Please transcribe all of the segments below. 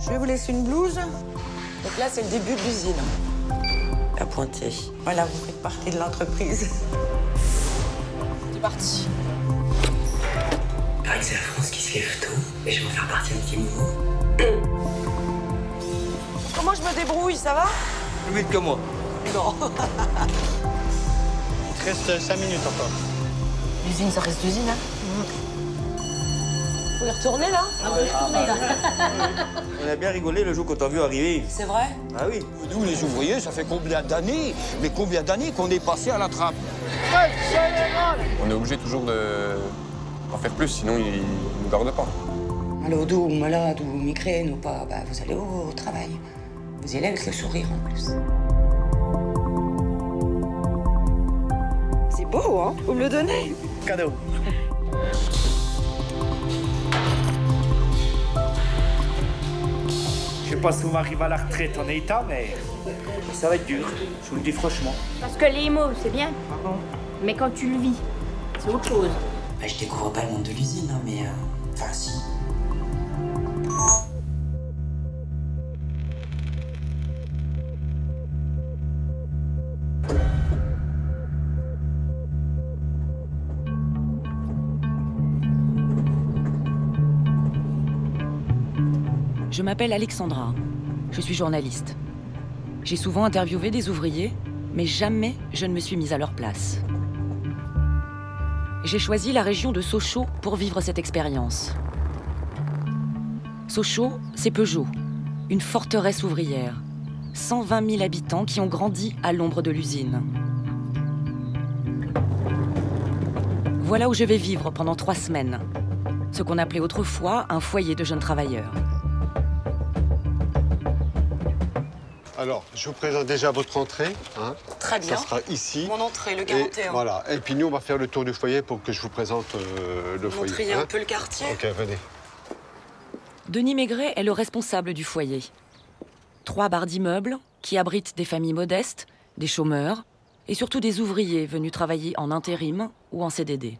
Je vais vous laisser une blouse. Donc là, c'est le début de l'usine. À Pointer. Voilà, vous faites partie de l'entreprise. C'est parti. Il paraît que c'est la France qui se lève tôt, mais je vais en faire partie un petit moment. Comment je me débrouille, ça va? Plus vite que moi. Non. Il te reste 5 minutes encore. L'usine, ça reste l'usine, hein? Vous y retournez, là? On peut retourner, là. On a bien rigolé le jour qu'on t'a vu arriver. C'est vrai? Ah oui. Nous, les ouvriers, ça fait combien d'années, mais combien d'années qu'on est passé à la trappe? On est obligé toujours d'en faire plus, sinon ils ne nous gardent pas. Malade ou malade ou migraine ou pas, bah, vous allez au travail. Vous y allez avec le sourire en plus. C'est beau, hein? Vous me le donnez? Cadeau. Je sais pas si on m'arrive à la retraite en état, mais ça va être dur, je vous le dis franchement. Parce que les mots, c'est bien. Mais quand tu le vis, c'est autre chose. Bah, je découvre pas le monde de l'usine, hein, mais enfin si. Je m'appelle Alexandra. Je suis journaliste. J'ai souvent interviewé des ouvriers, mais jamais je ne me suis mise à leur place. J'ai choisi la région de Sochaux pour vivre cette expérience. Sochaux, c'est Peugeot, une forteresse ouvrière. 120 000 habitants qui ont grandi à l'ombre de l'usine. Voilà où je vais vivre pendant 3 semaines. Ce qu'on appelait autrefois un foyer de jeunes travailleurs. Alors, je vous présente déjà votre entrée. Hein. Très bien. Ça sera ici. Mon entrée, le 41. Et, voilà. Et puis nous, on va faire le tour du foyer pour que je vous présente le foyer. Montrer un peu le quartier. Ok, venez. Denis Maigret est le responsable du foyer. 3 barres d'immeubles qui abritent des familles modestes, des chômeurs et surtout des ouvriers venus travailler en intérim ou en CDD.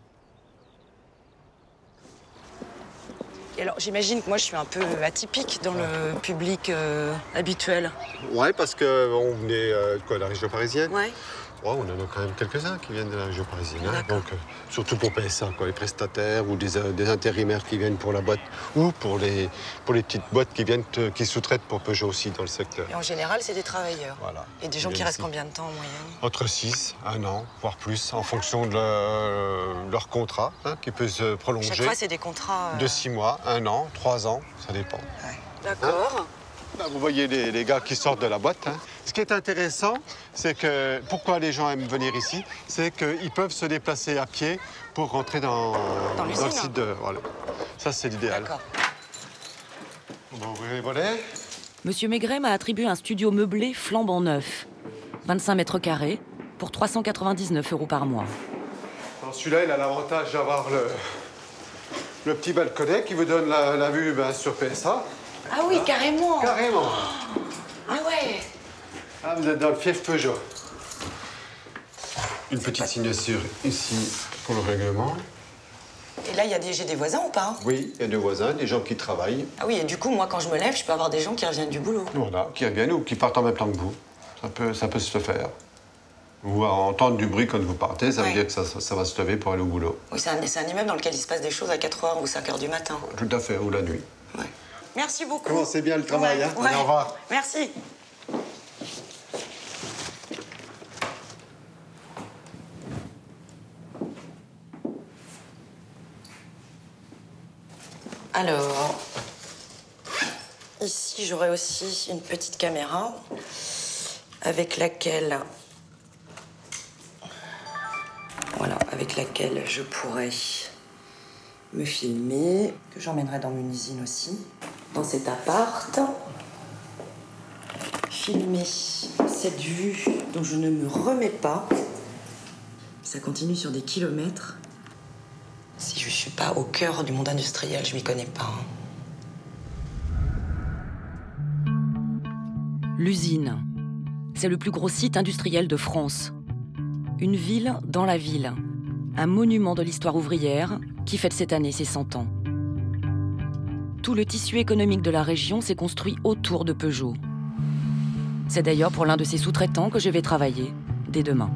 Et alors, j'imagine que moi, je suis un peu atypique dans le public habituel. Ouais, parce qu'on venait de la région parisienne. Ouais. Ouais, on en a quand même quelques-uns qui viennent de la région parisienne. Hein. D'accord. Donc, surtout pour PSA, quoi, les prestataires ou des intérimaires qui viennent pour la boîte ou pour les petites boîtes qui sous-traitent pour Peugeot aussi dans le secteur. Et en général, c'est des travailleurs. Voilà. Et des gens qui restent combien de temps en moyenne? Entre 6, 1 an, voire plus, en fonction de leur contrat, hein, qui peut se prolonger. Chaque fois, c'est des contrats... De 6 mois, 1 an, 3 ans, ça dépend. Ouais. D'accord. Là, vous voyez les gars qui sortent de la boîte. Hein. Ce qui est intéressant, c'est que pourquoi les gens aiment venir ici, c'est qu'ils peuvent se déplacer à pied pour rentrer dans le site de... Voilà. Ça, c'est l'idéal. D'accord. On va ouvrir les volets. Monsieur Maigret m'a attribué un studio meublé flambant neuf. 25 mètres carrés pour 399 € par mois. Celui-là, il a l'avantage d'avoir le petit balconnet qui vous donne la vue sur PSA. Ah oui, carrément. Carrément. Ah ouais. Ah, vous êtes dans le fief Peugeot. Une petite signature ici pour le règlement. Et là, j'ai des voisins ou pas? Oui, il y a 2 voisins, des gens qui travaillent. Ah oui, et du coup, moi, quand je me lève, je peux avoir des gens qui reviennent du boulot. Voilà, qui reviennent ou qui partent en même temps que vous. Ça peut se faire. Vous entendre du bruit quand vous partez, ça veut dire que ça va se lever pour aller au boulot. Oui, c'est un immeuble dans lequel il se passe des choses à 4h ou 5h du matin. Tout à fait, ou la nuit. Ouais. Merci beaucoup. Commencez bien le travail, hein. Ouais. Allez, au revoir. Merci. Alors, ici, j'aurai aussi une petite caméra avec laquelle... Voilà, avec laquelle je pourrais me filmer, que j'emmènerai dans mon usine aussi, dans cet appart. Filmer cette vue dont je ne me remets pas. Ça continue sur des kilomètres. Si je ne suis pas au cœur du monde industriel, je m'y connais pas. L'usine. C'est le plus gros site industriel de France. Une ville dans la ville. Un monument de l'histoire ouvrière qui fête cette année ses 100 ans. tout le tissu économique de la région s'est construit autour de Peugeot. C'est d'ailleurs pour l'un de ses sous-traitants que je vais travailler dès demain.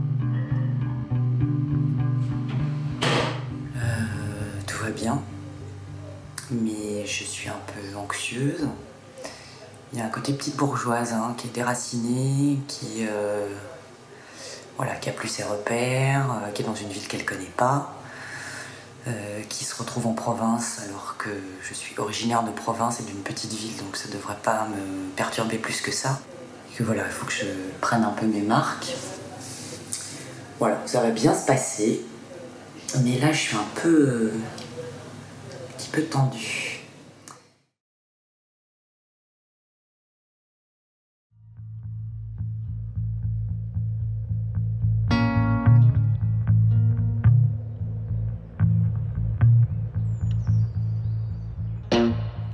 Tout va bien, mais je suis un peu anxieuse. Il y a un côté petite bourgeoise hein, qui est déracinée, qui a plus ses repères, qui est dans une ville qu'elle ne connaît pas, qui se retrouve en province alors que je suis originaire de province et d'une petite ville, donc ça ne devrait pas me perturber plus que ça. Et que voilà, il faut que je prenne un peu mes marques. Voilà, ça va bien se passer, mais là je suis un petit peu tendue.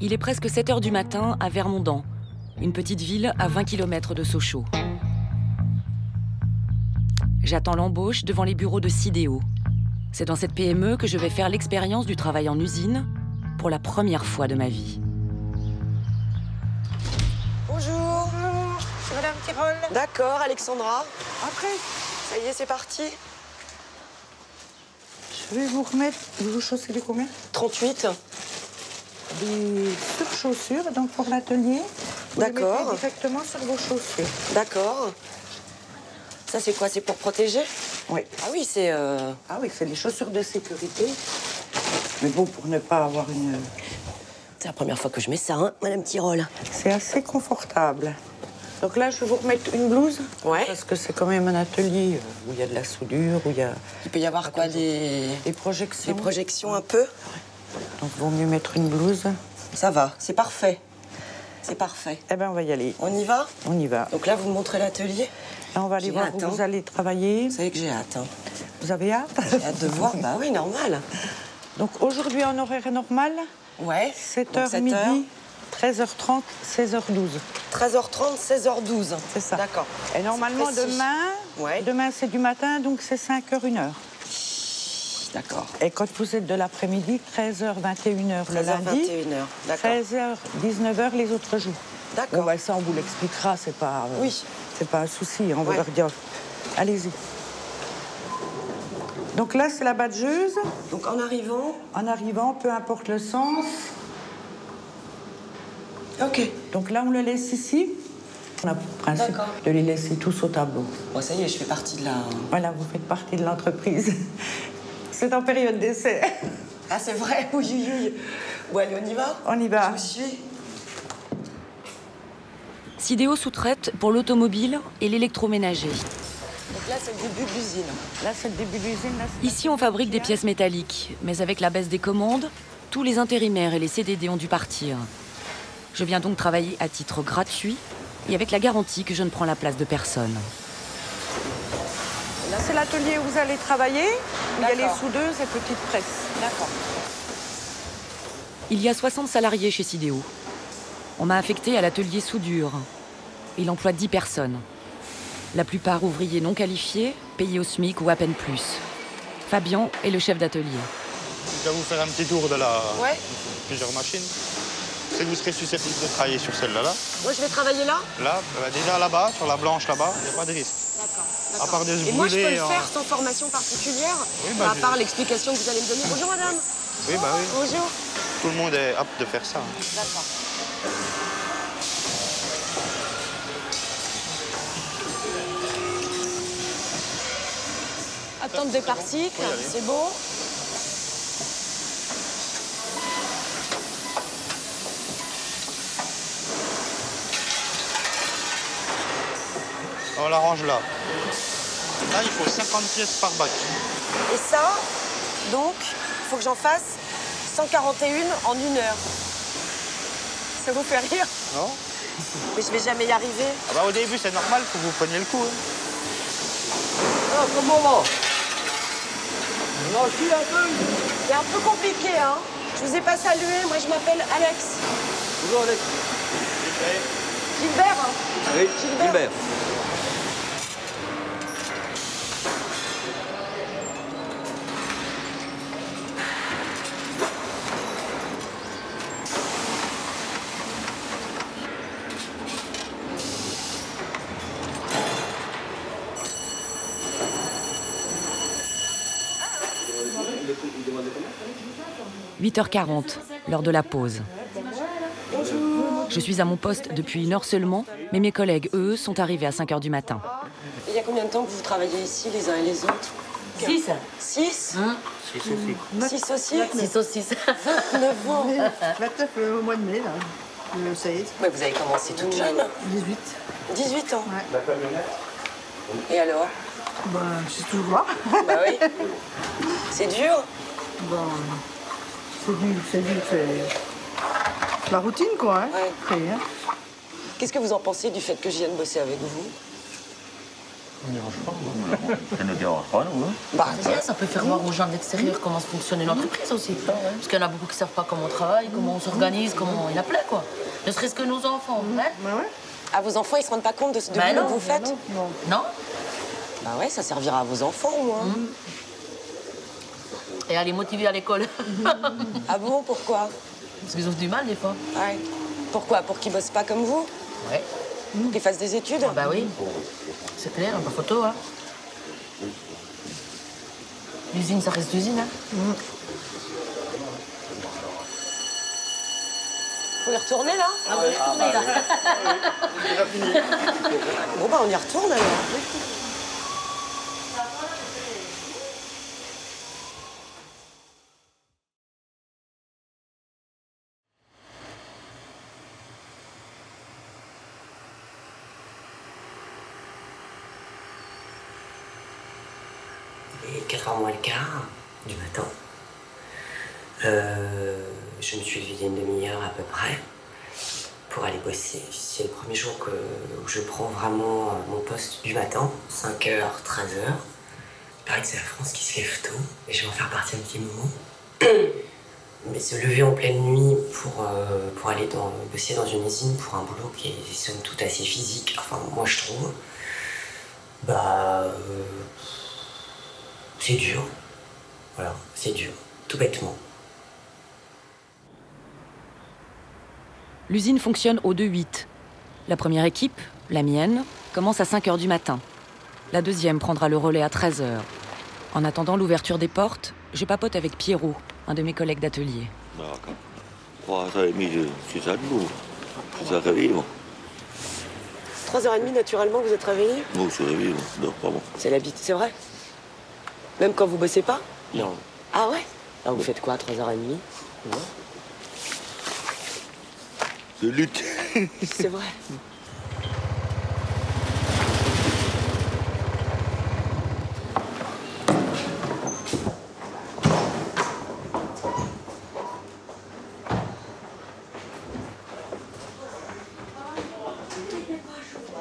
Il est presque 7 h du matin à Vermondans, une petite ville à 20 km de Sochaux. J'attends l'embauche devant les bureaux de Sidéo. C'est dans cette PME que je vais faire l'expérience du travail en usine pour la première fois de ma vie. Bonjour. C'est Madame Tirole. D'accord, Alexandra. Après, Ça y est, c'est parti. je vais vous remettre. Vous chaussez les combien? 38. Des surchaussures, donc pour l'atelier. Vous les D'accord. mettez directement sur vos chaussures. D'accord. Ça, c'est quoi? C'est pour protéger? Oui. Ah oui, c'est... Ah oui, c'est les chaussures de sécurité. Mais bon, pour ne pas avoir une... C'est la première fois que je mets ça, hein, Madame Tirole. C'est assez confortable. Donc là, je vais vous remettre une blouse. Ouais. Parce que c'est quand même un atelier où il y a de la soudure, où il y a... Il peut y avoir quoi, des projections. Des projections un peu? Donc, il vaut mieux mettre une blouse. Ça va, c'est parfait. C'est parfait. Eh bien, on va y aller. On y va? On y va. Donc là, vous me montrez l'atelier? Là, on va aller J'ai voir hâte, où hein. vous allez travailler. Vous savez que j'ai hâte, hein. Vous avez hâte? J'ai hâte de voir. Bah oui, normal. Donc aujourd'hui, en horaire normal, Ouais. 7h midi, 13h30, 16h12. 13h30, 16h12. C'est ça. D'accord. Et normalement, C'est précis. demain, demain c'est du matin, donc c'est 5h, 1h. D'accord. Et quand vous êtes de l'après-midi, 13h, 21h le 13h, lundi, 21h. D'accord. 16h, 19h les autres jours. D'accord. Bon, bah, ça, on vous l'expliquera, c'est pas, Oui. c'est pas un souci, on va Ouais. leur dire. Allez-y. Donc là, c'est la badgeuse. Donc en arrivant... En arrivant, peu importe le sens. Ok. Donc là, on le laisse ici. On a pour principe D'accord. de les laisser tous au tableau. Bon, ça y est, je fais partie de la... Voilà, vous faites partie de l'entreprise. C'est en période d'essai. Ah, c'est vrai? Oui, oui, oui. Bon, allez, on y va? On y va. Je vous suis. Sidéo sous-traite pour l'automobile et l'électroménager. Donc là, c'est le début de l'usine. Là, c'est le début de l'usine. Là, c'est Ici, on fabrique des pièces métalliques, mais avec la baisse des commandes, tous les intérimaires et les CDD ont dû partir. Je viens donc travailler à titre gratuit et avec la garantie que je ne prends la place de personne. Là, c'est l'atelier où vous allez travailler. Il y a les D'accord. soudeuses et petites presses. D'accord. Il y a 60 salariés chez Sidéo. On m'a affecté à l'atelier soudure. Il emploie 10 personnes. La plupart ouvriers non qualifiés, payés au SMIC ou à peine plus. Fabien est le chef d'atelier. Je vais vous faire un petit tour de la... Ouais. plusieurs machines. C'est que vous serez susceptible de travailler sur celle-là. Moi, je vais travailler là? Là, déjà là-bas, sur la blanche là-bas, il n'y a pas de risque. D'accord. À part de se Et moi, je peux brûler le en- faire sans formation particulière? Oui, bah, À part l'explication que vous allez me donner. Bonjour, madame. Oui, bah oui. Bonjour. Tout le monde est apte de faire ça. D'accord. Attente des particles, c'est bon. On la range là. Là, il faut 50 pièces par bac. Et ça, donc, il faut que j'en fasse 141 en 1 heure. Ça vous fait rire? Non? Mais je vais jamais y arriver. Ah bah, au début, c'est normal, faut que vous preniez le coup. Hein. Ah, comment? C'est un peu compliqué, hein. Je vous ai pas salué, moi je m'appelle Alex. Bonjour, Alex. Gilbert, hein. Oui, Gilbert. 8h40, l'heure de la pause. Je suis à mon poste depuis 1 heure seulement, mais mes collègues, eux, sont arrivés à 5h du matin. Il y a combien de temps que vous travaillez ici, les uns et les autres? 6. 6 6 aussi. 6 aussi 6 aussi. 29 ans. 29 au mois de mai, là. Ça y est. Ouais, vous avez commencé toute jeune. 18. 18 ans. Ouais. La camionnette. Et alors? Bah, je sais toujours voir. Bah oui. C'est dur? Bon, c'est la routine, quoi. Hein. Ouais. Après, hein. Qu'est-ce que vous en pensez du fait que je vienne bosser avec vous? Ça ne dérange pas, nous. Hein. Bah, Ça peut faire voir aux gens de l'extérieur comment fonctionne une entreprise aussi. Parce qu'il y en a beaucoup qui ne savent pas comment on travaille, comment on s'organise, comment il y en a plein, quoi. Ne serait-ce que nos enfants. Hein? Bah ouais. Ah, vos enfants, ils se rendent pas compte de ce que vous faites? Non. Bah ouais, ça servira à vos enfants, au moins. Et à les motiver à l'école. Ah bon, pourquoi? Parce qu'ils ont du mal, des fois. Ouais. Pourquoi? Pour qu'ils bossent pas comme vous? Ouais. Pour qu'ils fassent des études? Ah bah oui. C'est clair, pas photo, hein. L'usine, ça reste l'usine, hein. Vous y retournez, là? Ah oui, retournez, là. Bon, bah, on y retourne, alors. Il est 4h moins le quart du matin. Je me suis levé il y a une demi-heure à peu près pour aller bosser. C'est le premier jour où je prends vraiment mon poste du matin, 5h, 13h. Il paraît que c'est la France qui se lève tôt et je vais en faire partie un petit moment. Mais se lever en pleine nuit pour aller bosser dans une usine pour un boulot qui est somme toute assez physique, enfin moi je trouve, c'est dur. Voilà, c'est dur, tout bêtement. L'usine fonctionne au 2-8. La première équipe, la mienne, commence à 5h du matin. La deuxième prendra le relais à 13h. En attendant l'ouverture des portes, je papote avec Pierrot, un de mes collègues d'atelier. D'accord. 3h30, je suis à debout. Je suis réveillé, moi. 3h30, naturellement, vous êtes réveillé? Moi, je suis réveillé, moi. Je dors pas, moi. C'est l'habitude, c'est vrai? Même quand vous bossez pas? Non. Ah ouais? Alors vous faites quoi à 3h30? Je lutte. C'est vrai.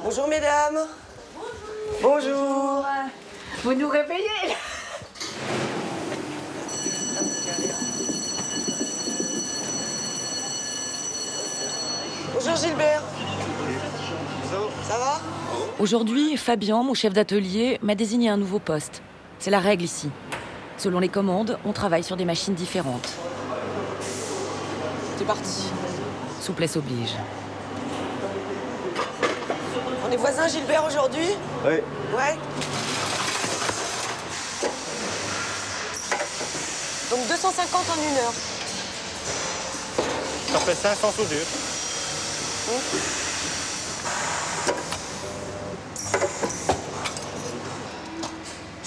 Bonjour mesdames. Bonjour. Vous nous réveillez là. Bonjour Gilbert. Ça va? Aujourd'hui, Fabien, mon chef d'atelier, m'a désigné un nouveau poste. C'est la règle ici. Selon les commandes, on travaille sur des machines différentes. C'est parti. Souplesse oblige. On est voisins Gilbert aujourd'hui? Oui. Ouais. Donc 250 en 1 heure. Ça fait 500 soudures.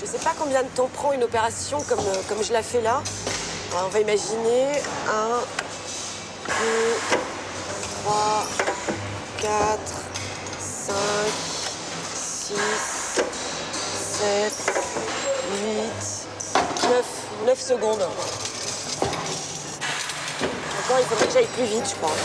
Je sais pas combien de temps prend une opération comme je la fais là. Alors, on va imaginer 1, 2, 3, 4, 5, 6, 7, 8, 9 secondes. Encore, il faudrait que j'aille plus vite, je crois.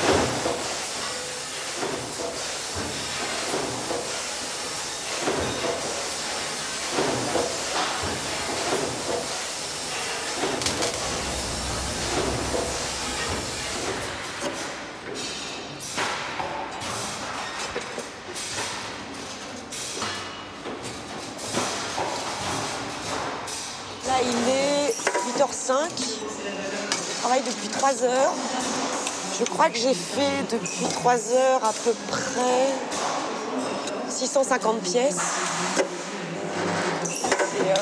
Là, il est 8h05. Je travaille depuis 3 heures. Je crois que j'ai fait depuis 3 heures à peu près 650 pièces. Et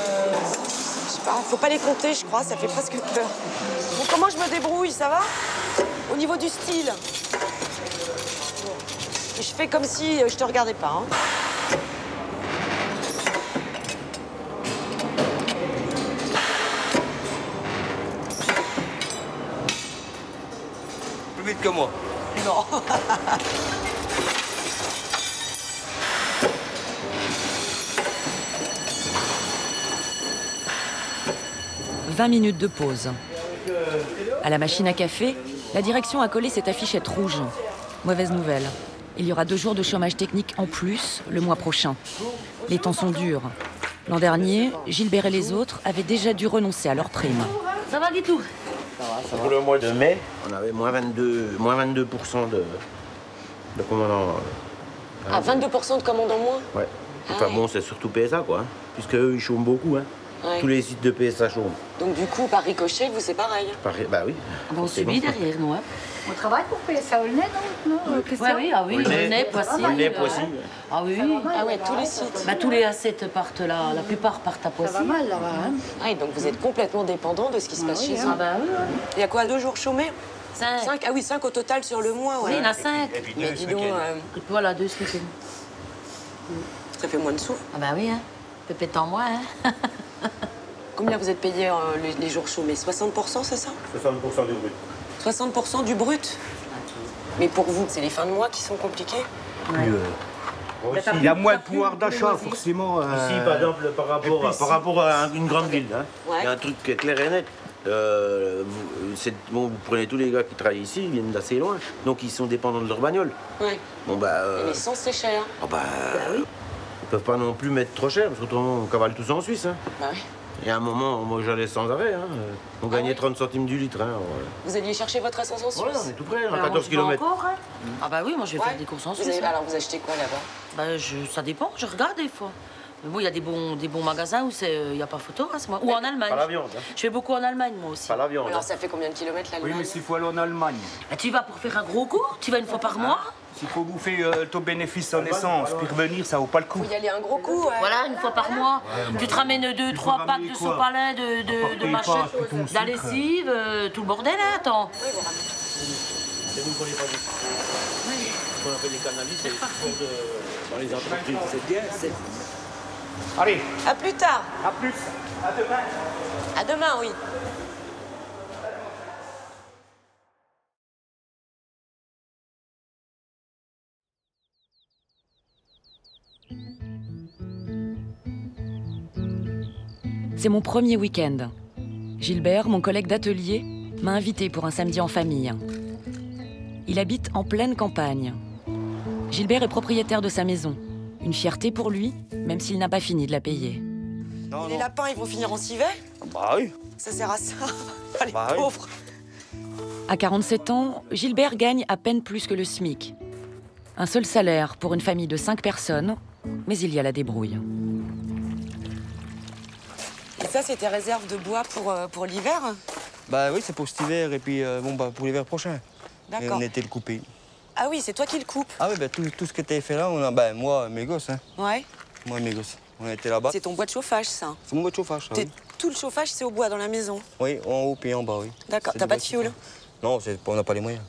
je sais pas. Faut pas les compter, je crois, ça fait presque peur. Bon, comment je me débrouille, ça va? Au niveau du style. Et je fais comme si je te regardais pas. Hein. Plus vite que moi. Non. 20 minutes de pause. À la machine à café, la direction a collé cette affichette rouge. Mauvaise nouvelle. Il y aura 2 jours de chômage technique en plus le mois prochain. Les temps sont durs. L'an dernier, Gilbert et les autres avaient déjà dû renoncer à leur prime. Ça va, Guitou? Ça va. Pour le mois de mai, on avait moins 22% de commandants. Ah, 22% de commandes en moins? Ouais. Enfin bon, c'est surtout PSA, quoi. Hein, puisque eux, ils chôment beaucoup. Hein. Ouais. Tous les sites de PSA chôment. Donc du coup, par ricochet, vous, c'est pareil? Bah oui. On subit derrière nous, hein. On travaille pour PSA Aulnay, non? Oui, ah oui, Aulnay, Poissy. Aulnay, Poissy. Ah oui. Ah ouais, tous les sites. Bah, tous les A7 partent là, la plupart partent à Poissy. Ça va mal là-bas, hein. Ah, et donc vous êtes complètement dépendant de ce qui se passe chez eux. Ah bah oui. Il y a quoi, 2 jours chômés? 5. Ah oui, 5 au total sur le mois, ouais. Oui, il y en a 5. Et puis Mais 2 dis ce donc, week-end. Et puis voilà, 2 ce week-end. ça fait moins de sous. Ah bah oui, hein. Peut-être en moins, hein. Combien vous êtes payé les jours chômés? 60%, c'est ça? 60% du brut. 60% du brut? Mais pour vous, c'est les fins de mois qui sont compliquées? Il y a moins de pouvoir d'achat, forcément. Ici, par exemple, par rapport à une grande ville, hein, il y a un truc qui est clair et net. Vous prenez tous les gars qui travaillent ici, ils viennent d'assez loin, donc ils sont dépendants de leur bagnole. Ouais. Bon bah. Et l'essence, c'est cher. Oh bah oui. Ils peuvent pas non plus mettre trop cher, parce qu'autrement on cavale tous en Suisse. Hein. Bah oui. Il y a un moment, moi j'allais sans arrêt. Hein. On gagnait 30 centimes du litre. Hein. Vous alliez chercher votre essence en Suisse? Voilà, on est tout près, on a Alors, 14 on y va km. encore, hein. Ah bah oui, moi je vais faire des courses en Suisse. Alors vous achetez quoi là-bas? Bah ça dépend, je regarde des fois. Mais bon, il y a des bons magasins où il n'y a pas photo, hein, c'est moi. Ou en Allemagne. Pas la viande. Hein. Je fais beaucoup en Allemagne, moi aussi. Pas la viande. Alors ça fait combien de kilomètres l'Allemagne? Oui, mais s'il faut aller en Allemagne, Ah, tu y vas pour faire un gros coup? Tu y vas une fois par mois? s'il faut bouffer ton bénéfice en essence, puis revenir, ça vaut pas le coup. Faut y aller un gros coup, ouais. Voilà, une fois par mois. Tu te ramènes 2-3 packs de sopalin, de machin, de la lessive, tout le bordel, hein, attends. Et vous ne prenez pas ce qu'on appelle les cannabis, c'est dans les entreprises. C'est bien, c'est... Allez. À plus tard. À plus. À demain. À demain, oui. C'est mon premier week-end. Gilbert, mon collègue d'atelier, m'a invité pour un samedi en famille. Il habite en pleine campagne. Gilbert est propriétaire de sa maison. Une fierté pour lui, même s'il n'a pas fini de la payer. Non, les lapins, ils vont finir en civet? Bah oui. Ça sert à ça. Ah, les Bah oui. pauvres. À 47 ans, Gilbert gagne à peine plus que le SMIC. Un seul salaire pour une famille de 5 personnes, mais il y a la débrouille. Et ça, c'est tes réserves de bois pour l'hiver? Bah oui, c'est pour cet hiver et puis pour l'hiver prochain. Et D'accord. on était le couper. Ah oui, c'est toi qui le coupes? Ah oui, bah, tout ce que tu as fait là, on a, moi, mes gosses. Hein. Ouais. Moi et mes gosses. On était là-bas. C'est ton bois de chauffage, ça? C'est mon bois de chauffage, ça, oui. Tout le chauffage, c'est au bois dans la maison? Oui, en haut puis en bas, oui. D'accord. C'est T'as du pas bois de fioul? Non, on n'a pas les moyens.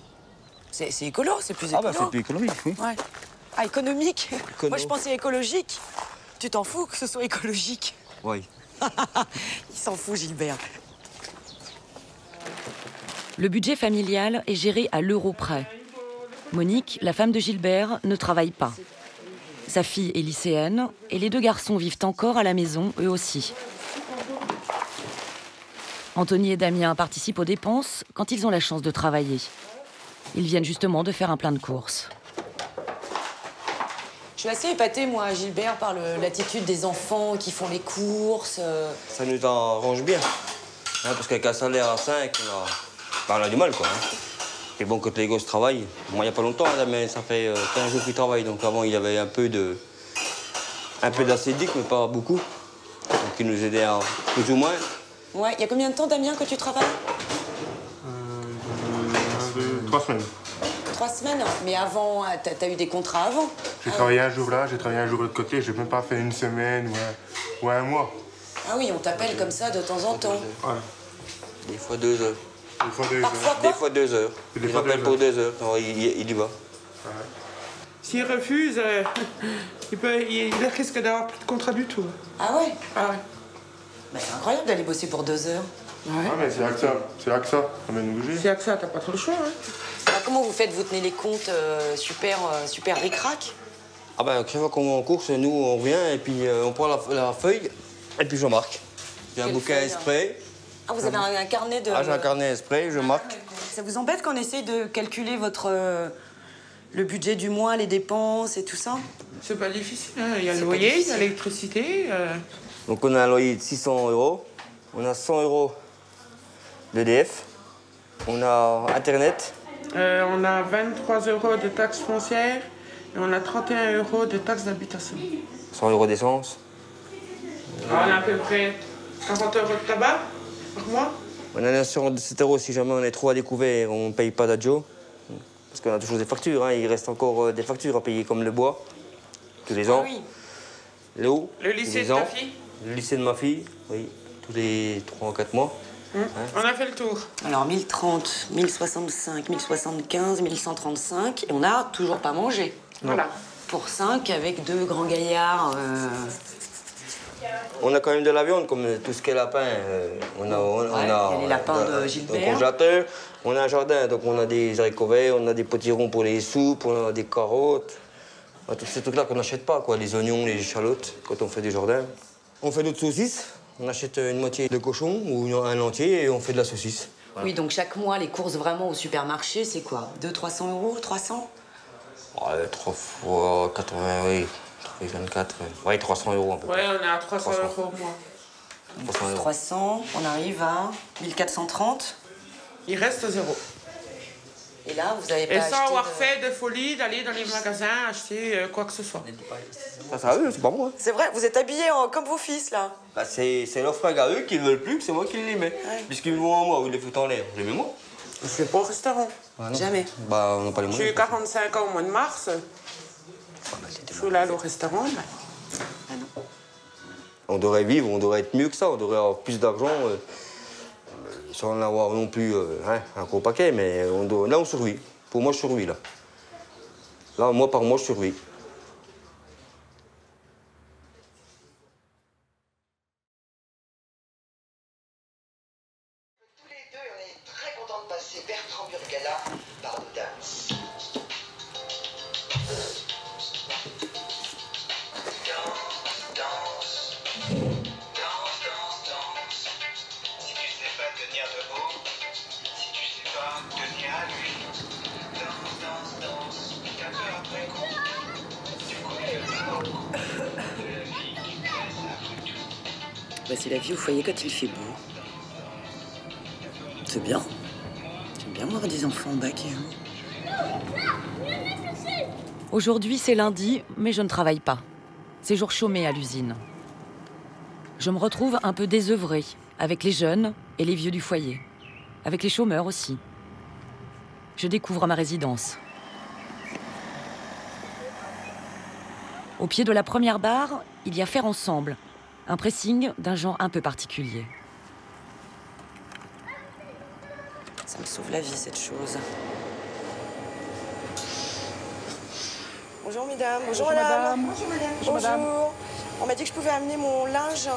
C'est écolo, c'est plus Ah écolo. bah c'est plus économique, oui. Ouais. Ah, économique? Écono. Moi, je pensais écologique. Tu t'en fous que ce soit écologique? Oui. Il s'en fout, Gilbert. Le budget familial est géré à l'euro près. Monique, la femme de Gilbert, ne travaille pas. Sa fille est lycéenne et les 2 garçons vivent encore à la maison, eux aussi. Anthony et Damien participent aux dépenses quand ils ont la chance de travailler. Ils viennent justement de faire un plein de courses. Je suis assez épatée, moi, Gilbert, par l'attitude des enfants qui font les courses. Ça nous arrange bien. Hein, parce qu'avec un salaire à 5, on a du mal, quoi. Hein. Et bon, quand les gosses travaillent, moi, il n'y a pas longtemps, hein, mais ça fait 15 jours qu'ils travaillent. Donc avant, il y avait un peu d'acédique, mais pas beaucoup. Donc ils nous aidaient plus ou moins. Ouais, il y a combien de temps, Damien, que tu travailles? 3 semaines. 3 semaines? Mais avant, t'as eu des contrats avant? J'ai travaillé un jour là, j'ai travaillé un jour de l'autre côté, j'ai même pas fait une semaine ou un mois. Ah oui, on t'appelle comme ça de temps en temps. Ouais. Des fois 2 heures. Des fois 2 heures. Parfois quoi? Des fois 2 heures. Il appelle pour 2 heures. Alors, il y va. Ouais. S'il refuse, il risque d'avoir plus de contrat du tout. Ah ouais? Ah ouais. Bah, c'est incroyable d'aller bosser pour 2 heures. Ouais. Ah, mais c'est AXA. C'est AXA. On va nous bouger. C'est AXA, t'as pas trop le choix. Hein. Alors, comment vous faites? Vous tenez les comptes super ric-rac? Ah ben, chaque fois qu'on va en course, nous, on revient et puis on prend la feuille et puis je marque. J'ai un bouquin esprit. Ah, vous avez un carnet de... Ah, j'ai un carnet esprit, je marque. Ça vous embête qu'on essaye de calculer le budget du mois, les dépenses et tout ça? C'est pas difficile. Hein. Il y a le loyer, il y a l'électricité. Donc on a un loyer de 600 €. On a 100 € d'EDF. On a Internet. On a 23 € de taxes foncières et on a 31 € de taxes d'habitation. 100 € d'essence. On a à peu près 40 € de tabac par mois. On a une assurance de 7 € si jamais on est trop à découvert, on ne paye pas d'adjo. Parce qu'on a toujours des factures, hein. Il reste encore des factures à payer comme le bois, tous les ans. Ah oui. L'eau. Le lycée de ta fille? Le lycée de ma fille, oui, tous les 3 ou 4 mois. Hein? On a fait le tour. Alors 1030, 1065, 1075, 1135 et on n'a toujours pas mangé. Voilà. Pour 5 avec 2 grands gaillards. On a quand même de la viande, comme tout ce qui est lapin. On a les lapins de un Gilbert. congélateur. On a un jardin, donc on a des haricots verts, on a des potirons pour les soupes, on a des carottes. On a tous ces trucs-là qu'on n'achète pas, quoi. Les oignons, les échalotes, quand on fait du jardin. On fait d'autres saucisses. On achète une moitié de cochon ou un entier et on fait de la saucisse. Voilà. Oui, donc chaque mois, les courses vraiment au supermarché, c'est quoi? 200-300 €? 300? Ouais, 3 fois 80, oui. 24, ouais, 300 € à peu près. Ouais, on est à 300 € au mois. 300 €. 300, on arrive à 1430. Il reste 0. Et là, vous avez pas Et acheté sans avoir fait de folie d'aller dans les magasins acheter quoi que ce soit. Ça à eux, c'est pas moi. C'est vrai, vous êtes habillés comme vos fils, là. Bah, c'est leurs fringues à eux qui ne veulent plus que c'est moi qui les mets. Ouais. Puisqu'ils me vont à moi ou ils les foutent en l'air. Je les mets moi. Je fais pas au restaurant. Ah, jamais. Bah, on n'a pas les moyens. J'ai eu 45 ans au mois de mars. Je suis là au restaurant. Bah. Ah non. On devrait vivre, on devrait être mieux que ça. On devrait avoir plus d'argent. Sans en avoir non plus un gros paquet, mais là, on survit. Pour moi, je survis, là. Là, mois par mois, je survis. Tous les deux, on est très contents de passer Bertrand Burgala par nos danses. Bah, c'est la vie au foyer quand il fait beau. C'est bien. J'aime bien voir des enfants en bac. Aujourd'hui, c'est lundi, mais je ne travaille pas. C'est jour chômé à l'usine. Je me retrouve un peu désœuvrée, avec les jeunes et les vieux du foyer. Avec les chômeurs aussi. Je découvre ma résidence. Au pied de la première barre, il y a Faire ensemble, un pressing d'un genre un peu particulier. Ça me sauve la vie, cette chose. Bonjour, mesdames. Bonjour, madame. Bonjour, madame. Bonjour, madame. On m'a dit que je pouvais amener mon linge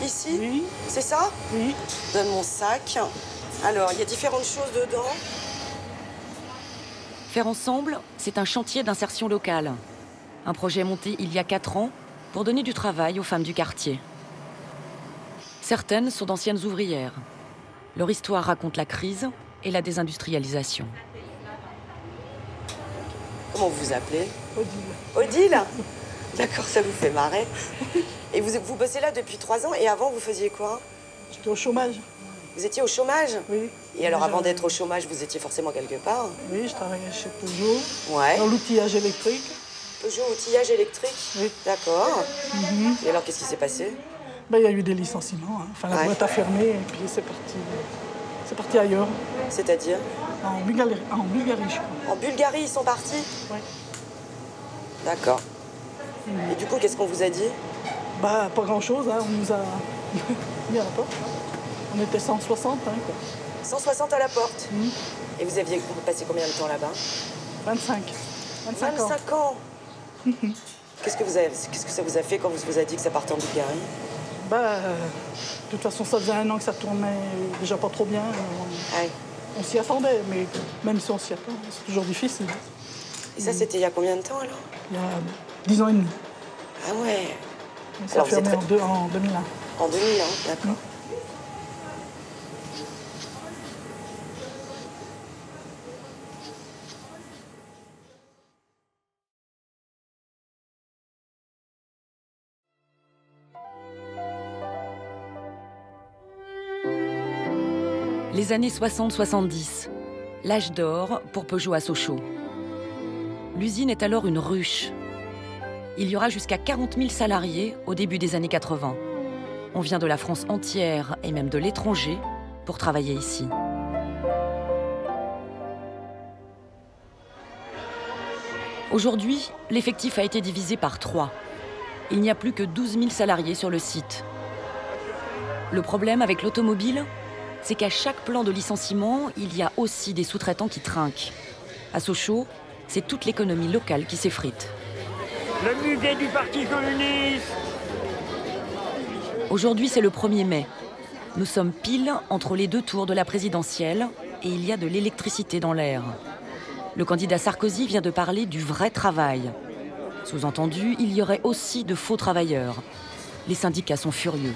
ici. Oui. C'est ça? Oui. Je donne mon sac. Alors, il y a différentes choses dedans. Faire ensemble, c'est un chantier d'insertion locale. Un projet monté il y a 4 ans pour donner du travail aux femmes du quartier. Certaines sont d'anciennes ouvrières. Leur histoire raconte la crise et la désindustrialisation. Comment vous vous appelez? Odile. Odile? D'accord, ça vous fait marrer. Et vous bossez là depuis 3 ans et avant, vous faisiez quoi? J'étais au chômage. Vous étiez au chômage? Oui. Et alors, avant d'être au chômage, vous étiez forcément quelque part? Oui, je travaillais chez Peugeot. Ouais. Dans l'outillage électrique. Peugeot, outillage électrique? Oui. D'accord. Et alors, qu'est-ce qui s'est passé? Ben, il y a eu des licenciements. Hein. Enfin, la boîte a fermé et puis c'est parti ailleurs. C'est-à-dire? En Bulgarie, je crois. En Bulgarie, ils sont partis? Oui. D'accord. Et du coup, qu'est-ce qu'on vous a dit? Bah, pas grand-chose. Hein. Mis à la porte. On était 160, hein, quoi. 160 à la porte. Et vous aviez passé combien de temps là-bas? 25. 25 ans. Qu'est-ce que ça vous a fait quand vous vous a dit que ça partait en Bulgarie? De toute façon, ça faisait 1 an que ça tournait déjà pas trop bien. On s'y attendait, mais même si on s'y attend, c'est toujours difficile. Et ça, c'était il y a combien de temps, alors? Il y a 10 ans et demi. Ah ouais. Ça a fermé en 2001. En 2001, d'accord. Les années 60-70, l'âge d'or pour Peugeot à Sochaux. L'usine est alors une ruche. Il y aura jusqu'à 40 000 salariés au début des années 80. On vient de la France entière et même de l'étranger pour travailler ici. Aujourd'hui, l'effectif a été divisé par 3. Il n'y a plus que 12 000 salariés sur le site. Le problème avec l'automobile, c'est qu'à chaque plan de licenciement, il y a aussi des sous-traitants qui trinquent. À Sochaux, c'est toute l'économie locale qui s'effrite. Le musée du Parti communiste! Aujourd'hui, c'est le 1er mai. Nous sommes pile entre les 2 tours de la présidentielle et il y a de l'électricité dans l'air. Le candidat Sarkozy vient de parler du vrai travail. Sous-entendu, il y aurait aussi de faux travailleurs. Les syndicats sont furieux.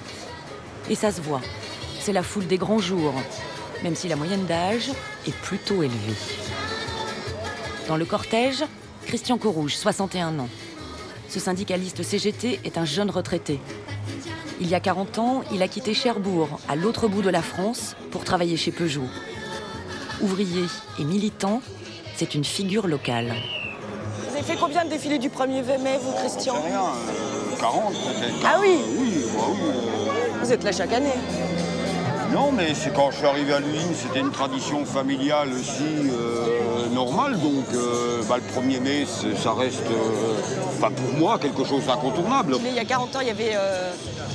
Et ça se voit. C'est la foule des grands jours, même si la moyenne d'âge est plutôt élevée. Dans le cortège, Christian Corouge, 61 ans. Ce syndicaliste CGT est un jeune retraité. Il y a 40 ans, il a quitté Cherbourg, à l'autre bout de la France, pour travailler chez Peugeot. Ouvrier et militant, c'est une figure locale. Vous avez fait combien de défilés du 1er mai, vous, Christian? Rien, 40 peut-être. Ah oui? Oui. Vous êtes là chaque année? Non, mais c'est quand je suis arrivé à l'usine, c'était une tradition familiale aussi normale. Donc le 1er mai, ça reste, pour moi, quelque chose d'incontournable. Il y a 40 ans, il y avait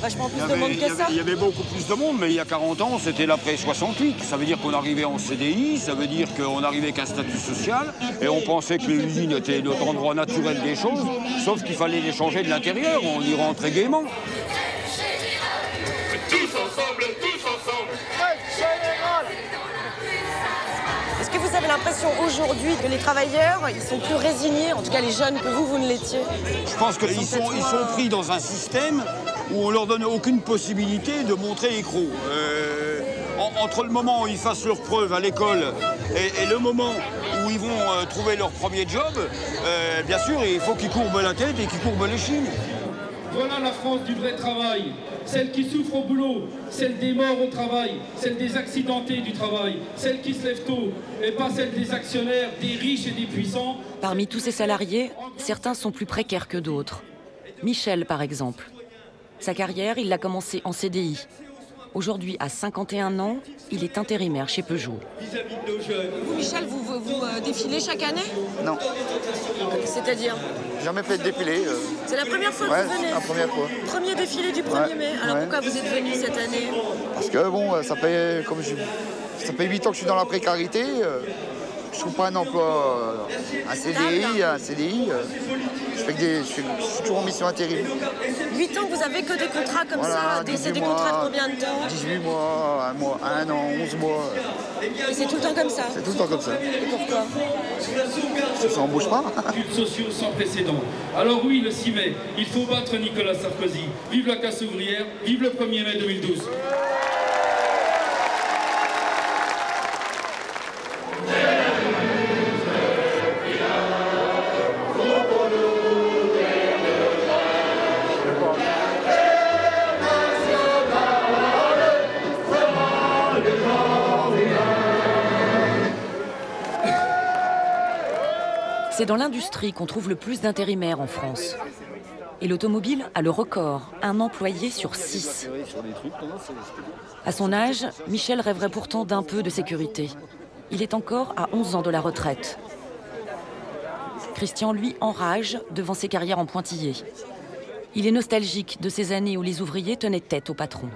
vachement plus de monde que ça. Il y avait beaucoup plus de monde, mais il y a 40 ans, c'était l'après 68. Ça veut dire qu'on arrivait en CDI, ça veut dire qu'on arrivait avec un statut social, et on pensait que l'usine était notre endroit naturel des choses, sauf qu'il fallait les changer de l'intérieur, on y rentrait gaiement. Est-ce que vous avez l'impression aujourd'hui que les travailleurs, ils sont plus résignés, en tout cas les jeunes, que vous ne l'étiez? Je pense qu'ils sont pris dans un système où on leur donne aucune possibilité de montrer les crocs. Entre le moment où ils fassent leurs preuves à l'école et le moment où ils vont trouver leur premier job, bien sûr, il faut qu'ils courbent la tête et qu'ils courbent l'échine. Voilà la France du vrai travail, celle qui souffre au boulot, celle des morts au travail, celle des accidentés du travail, celle qui se lève tôt, et pas celle des actionnaires, des riches et des puissants. Parmi tous ces salariés, certains sont plus précaires que d'autres. Michel, par exemple. Sa carrière, il l'a commencé en CDI. Aujourd'hui, à 51 ans, il est intérimaire chez Peugeot. Vous, Michel, vous défilez chaque année? Non. C'est-à-dire? Jamais fait de défilé. C'est la première fois que vous venez? C'est la première fois. Premier défilé du 1er mai. Alors pourquoi vous êtes venu cette année? Parce que bon, ça fait 8 ans que je suis dans la précarité. Je trouve pas un emploi, un CDI. Je suis toujours en mission intérim. 8 ans que vous avez que des contrats comme ça? C'est des contrats de combien de temps? 18 mois, 1 an, 11 mois. Et c'est tout le temps comme ça? C'est tout le temps comme ça. Et pourquoi? Ça n'embauche pas. Sociaux sans précédent. Alors oui, le 6 mai, il faut battre Nicolas Sarkozy. Vive la casse ouvrière, vive le 1er mai 2012. C'est dans l'industrie qu'on trouve le plus d'intérimaires en France. Et l'automobile a le record, un employé sur 6. À son âge, Michel rêverait pourtant d'un peu de sécurité. Il est encore à 11 ans de la retraite. Christian, lui, enrage devant ses carrières en pointillés. Il est nostalgique de ces années où les ouvriers tenaient tête au patron.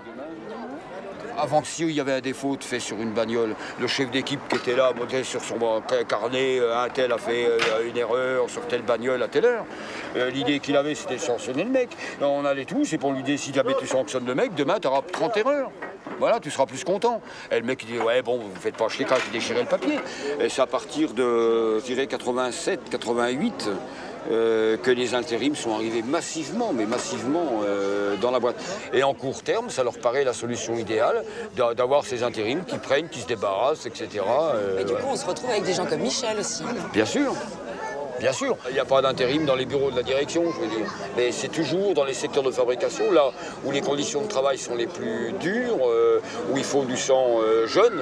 Avant que s'il y avait un défaut fait sur une bagnole, le chef d'équipe qui était là, notait sur son carnet, un tel a fait une erreur sur telle bagnole à telle heure. L'idée qu'il avait, c'était de sanctionner le mec. On allait tous, et pour lui dire, si jamais tu sanctionnes le mec, demain, tu auras 30 erreurs. Voilà, tu seras plus content. Et le mec, il dit, ouais, bon, vous faites pas chier quand il déchirait le papier. Et c'est à partir de, je dirais, 87, 88, que les intérims sont arrivés massivement, mais massivement dans la boîte. Et en court terme, ça leur paraît la solution idéale d'avoir ces intérims qui prennent, qui se débarrassent, etc. Mais du coup, on se retrouve avec des gens comme Michel aussi. Bien sûr. Bien sûr, il n'y a pas d'intérim dans les bureaux de la direction, je veux dire. Mais c'est toujours dans les secteurs de fabrication, là où les conditions de travail sont les plus dures, où il faut du sang jeune,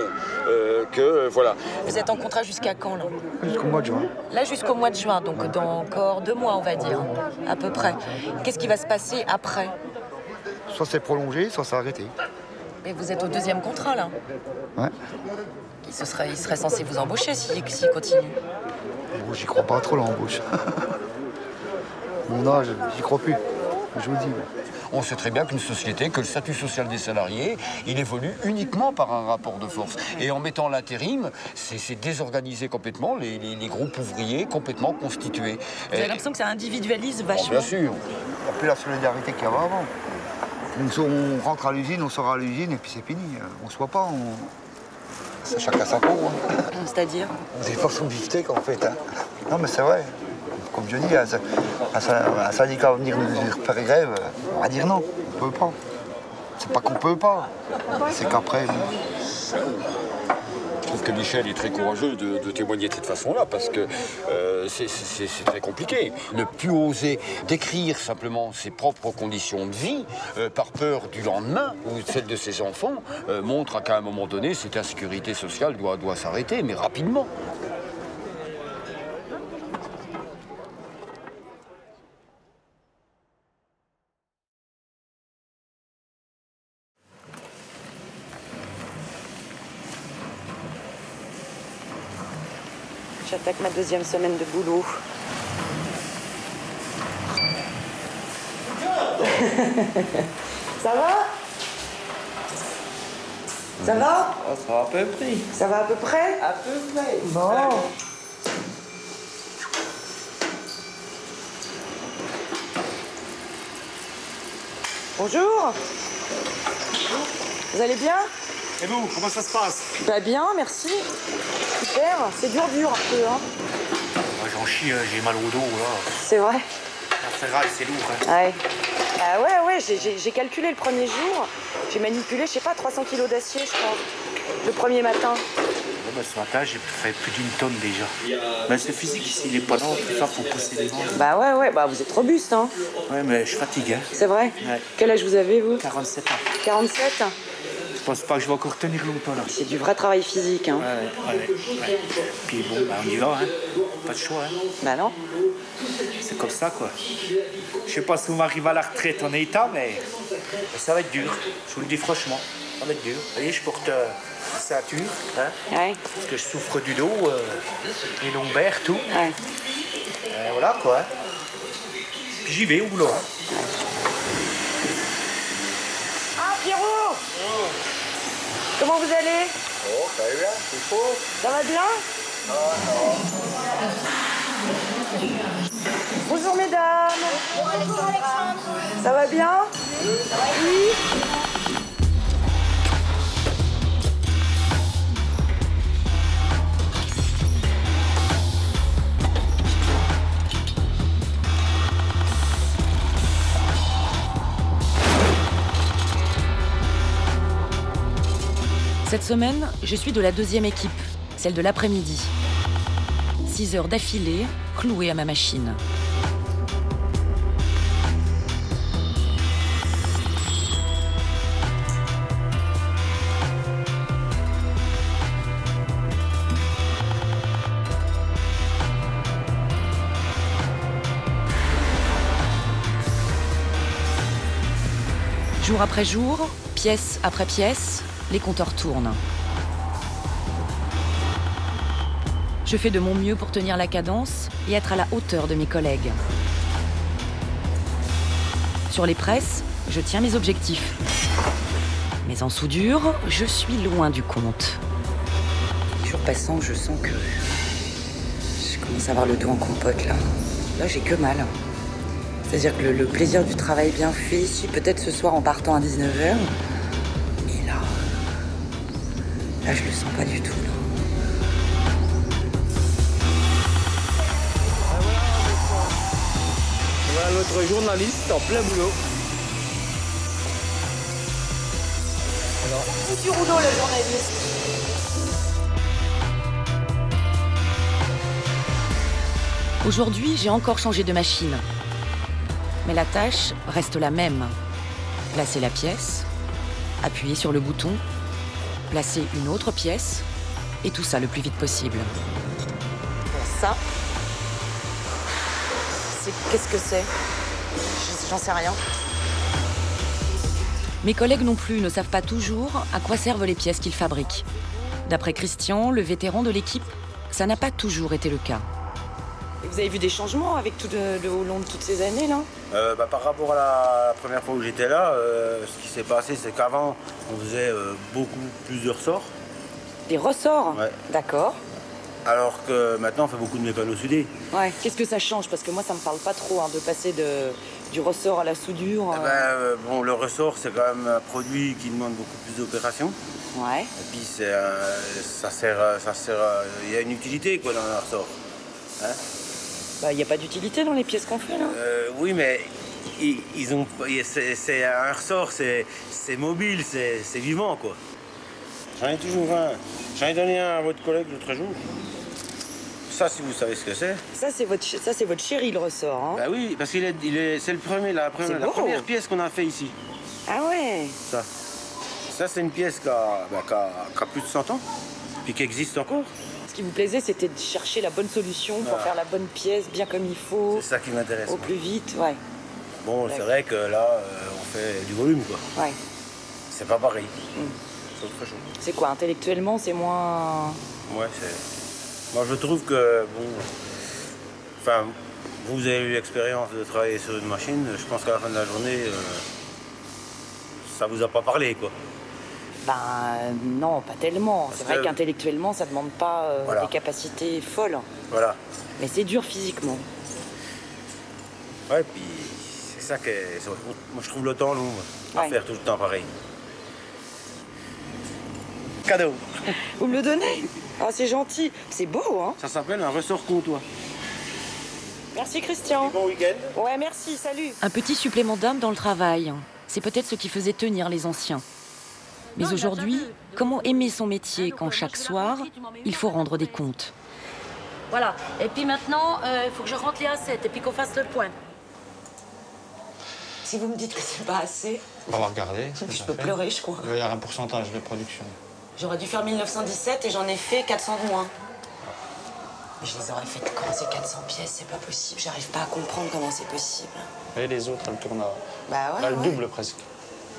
que voilà. Vous êtes en contrat jusqu'à quand, là? Jusqu'au mois de juin. Là, jusqu'au mois de juin, donc dans encore 2 mois, on va dire, à peu près. Qu'est-ce qui va se passer après? Soit c'est prolongé, soit c'est arrêté. Mais vous êtes au 2e contrat, là? Ouais. Il serait censé vous embaucher s'il continue. Bon, j'y crois pas trop, l'embauche. Mon âge, j'y crois plus. Je vous le dis. On sait très bien qu'une société, que le statut social des salariés, il évolue uniquement par un rapport de force. Et en mettant l'intérim, c'est désorganiser complètement les groupes ouvriers complètement constitués. Vous avez l'impression que ça individualise vachement? Bien sûr. Il n'y a plus la solidarité qu'il y avait avant. On rentre à l'usine, on sort à l'usine et puis c'est fini. On se voit pas, c'est chacun sa peau. Hein. C'est-à-dire? On est pas son beefsteak en fait. Hein. Non mais c'est vrai. Comme je dis, un syndicat va venir nous faire grève, on va dire non, on peut pas. C'est pas qu'on peut pas, c'est qu'après... Je trouve que Michel est très courageux de témoigner de cette façon-là, parce que c'est très compliqué. Ne plus oser décrire simplement ses propres conditions de vie, par peur du lendemain, ou celle de ses enfants, montre qu'à un moment donné, cette insécurité sociale doit s'arrêter, mais rapidement. J'attaque ma 2e semaine de boulot. Ça va? Ça va? Ça va à peu près. Ça va à peu près? À peu près. Bon. Bonjour. Vous allez bien? Et vous, comment ça se passe? Bah bien, merci. Super, c'est dur un peu, hein. J'en chie, j'ai mal au dos, là. C'est vrai? La ferraille, c'est lourd, hein. Ouais. Ah ouais, j'ai calculé le premier jour. J'ai manipulé, je sais pas, 300 kilos d'acier, je crois, le premier matin. Ouais, ce matin, j'ai fait plus d'1 tonne déjà. Mais ce physique ici, il est pas là, tout ça, faut pousser les ventes. Bah ouais, bah vous êtes robuste, hein. Ouais, mais je fatigue, hein. C'est vrai? Ouais. Quel âge vous avez, vous? 47 ans. 47? Je pense pas que je vais encore tenir longtemps, là. C'est du vrai travail physique, hein. Ouais. Puis bon, bah, on y va, hein. Pas de choix, hein. Bah non. C'est comme ça, quoi. Je sais pas si on arrive à la retraite en état, mais ça va être dur. Je vous le dis franchement, ça va être dur. Vous voyez, je porte une ceinture, hein. Ouais. Parce que je souffre du dos, les lombaires, tout. Ouais. Voilà, quoi. Hein. Puis j'y vais au boulot, hein. Ah, Pierrot! Comment vous allez? Oh, ça va bien, il faut. Ça va bien? Bonjour mesdames. Bonjour Alexandre. Ça va bien? Oui. Cette semaine, je suis de la 2e équipe, celle de l'après-midi. 6 heures d'affilée, clouée à ma machine. Jour après jour, pièce après pièce, les compteurs tournent. Je fais de mon mieux pour tenir la cadence et être à la hauteur de mes collègues. Sur les presses, je tiens mes objectifs. Mais en soudure, je suis loin du compte. Jour passant, je sens que je commence à avoir le dos en compote, là. Là, j'ai que mal. C'est-à-dire que le plaisir du travail bien fait ici, peut-être ce soir en partant à 19h. Et là, je le sens pas du tout, là. Voilà notre journaliste en plein boulot. C'est du rouleau, le journaliste. Aujourd'hui, j'ai encore changé de machine. Mais la tâche reste la même. Placer la pièce, appuyer sur le bouton, placer une autre pièce, et tout ça le plus vite possible. Bon, ça, qu'est-ce que c'est? J'en sais rien. Mes collègues non plus ne savent pas toujours à quoi servent les pièces qu'ils fabriquent. D'après Christian, le vétéran de l'équipe, ça n'a pas toujours été le cas. Et vous avez vu des changements avec au long de toutes ces années, là? Par rapport à la première fois où j'étais là, ce qui s'est passé, c'est qu'avant, on faisait beaucoup plus de ressorts. Des ressorts? Ouais. D'accord. Alors que maintenant, on fait beaucoup de mécano soudés. Ouais. Qu'est-ce que ça change? Parce que moi, ça me parle pas trop de passer du ressort à la soudure. Bon, le ressort, c'est quand même un produit qui demande beaucoup plus d'opérations. Ouais. Et puis, ça sert, il y a une utilité, quoi, dans un ressort. Hein? Il n'y a pas d'utilité dans les pièces qu'on fait, là? Oui, mais c'est un ressort, c'est mobile, c'est vivant, quoi. J'en ai toujours un. J'en ai donné un à votre collègue l'autre jour. Ça, si vous savez ce que c'est. Ça, c'est votre chéri, le ressort, hein? Bah oui, parce qu'il c'est le premier, la première pièce qu'on a fait ici. Ah ouais? Ça, c'est une pièce qui a plus de 100 ans, puis qui existe encore. Ce qui vous plaisait, c'était de chercher la bonne solution pour faire la bonne pièce, bien comme il faut. C'est ça qui m'intéresse. Au plus vite, ouais. Bon, c'est vrai que là, on fait du volume, quoi. Ouais. C'est pas pareil. C'est autre chose. C'est quoi, intellectuellement, c'est moins... Ouais, moi, je trouve que, bon... Enfin, vous avez eu l'expérience de travailler sur une machine. Je pense qu'à la fin de la journée, ça vous a pas parlé, quoi. Non, pas tellement. C'est vrai qu'intellectuellement, ça demande pas des capacités folles. Voilà. Mais c'est dur physiquement. Ouais, puis c'est ça que... Moi, je trouve le temps long à faire tout le temps pareil. Cadeau. Vous me le donnez? Ah, c'est gentil. C'est beau, hein? Ça s'appelle un ressort comptoir. Merci, Christian. Bon week-end. Ouais, merci, salut. Un petit supplément d'âme dans le travail. C'est peut-être ce qui faisait tenir les anciens. Mais aujourd'hui, comment aimer son métier quand chaque soir, il faut rendre des comptes? Voilà. Et puis maintenant, il faut que je rentre les assiettes et puis qu'on fasse le point. Si vous me dites que c'est pas assez... On va regarder. Je peux pleurer, je crois. Il va y avoir un pourcentage de production. J'aurais dû faire 1917 et j'en ai fait 400 de moins. Mais je les aurais fait quand ces 400 pièces, c'est pas possible. J'arrive pas à comprendre comment c'est possible. Et les autres, elles tournent le double presque.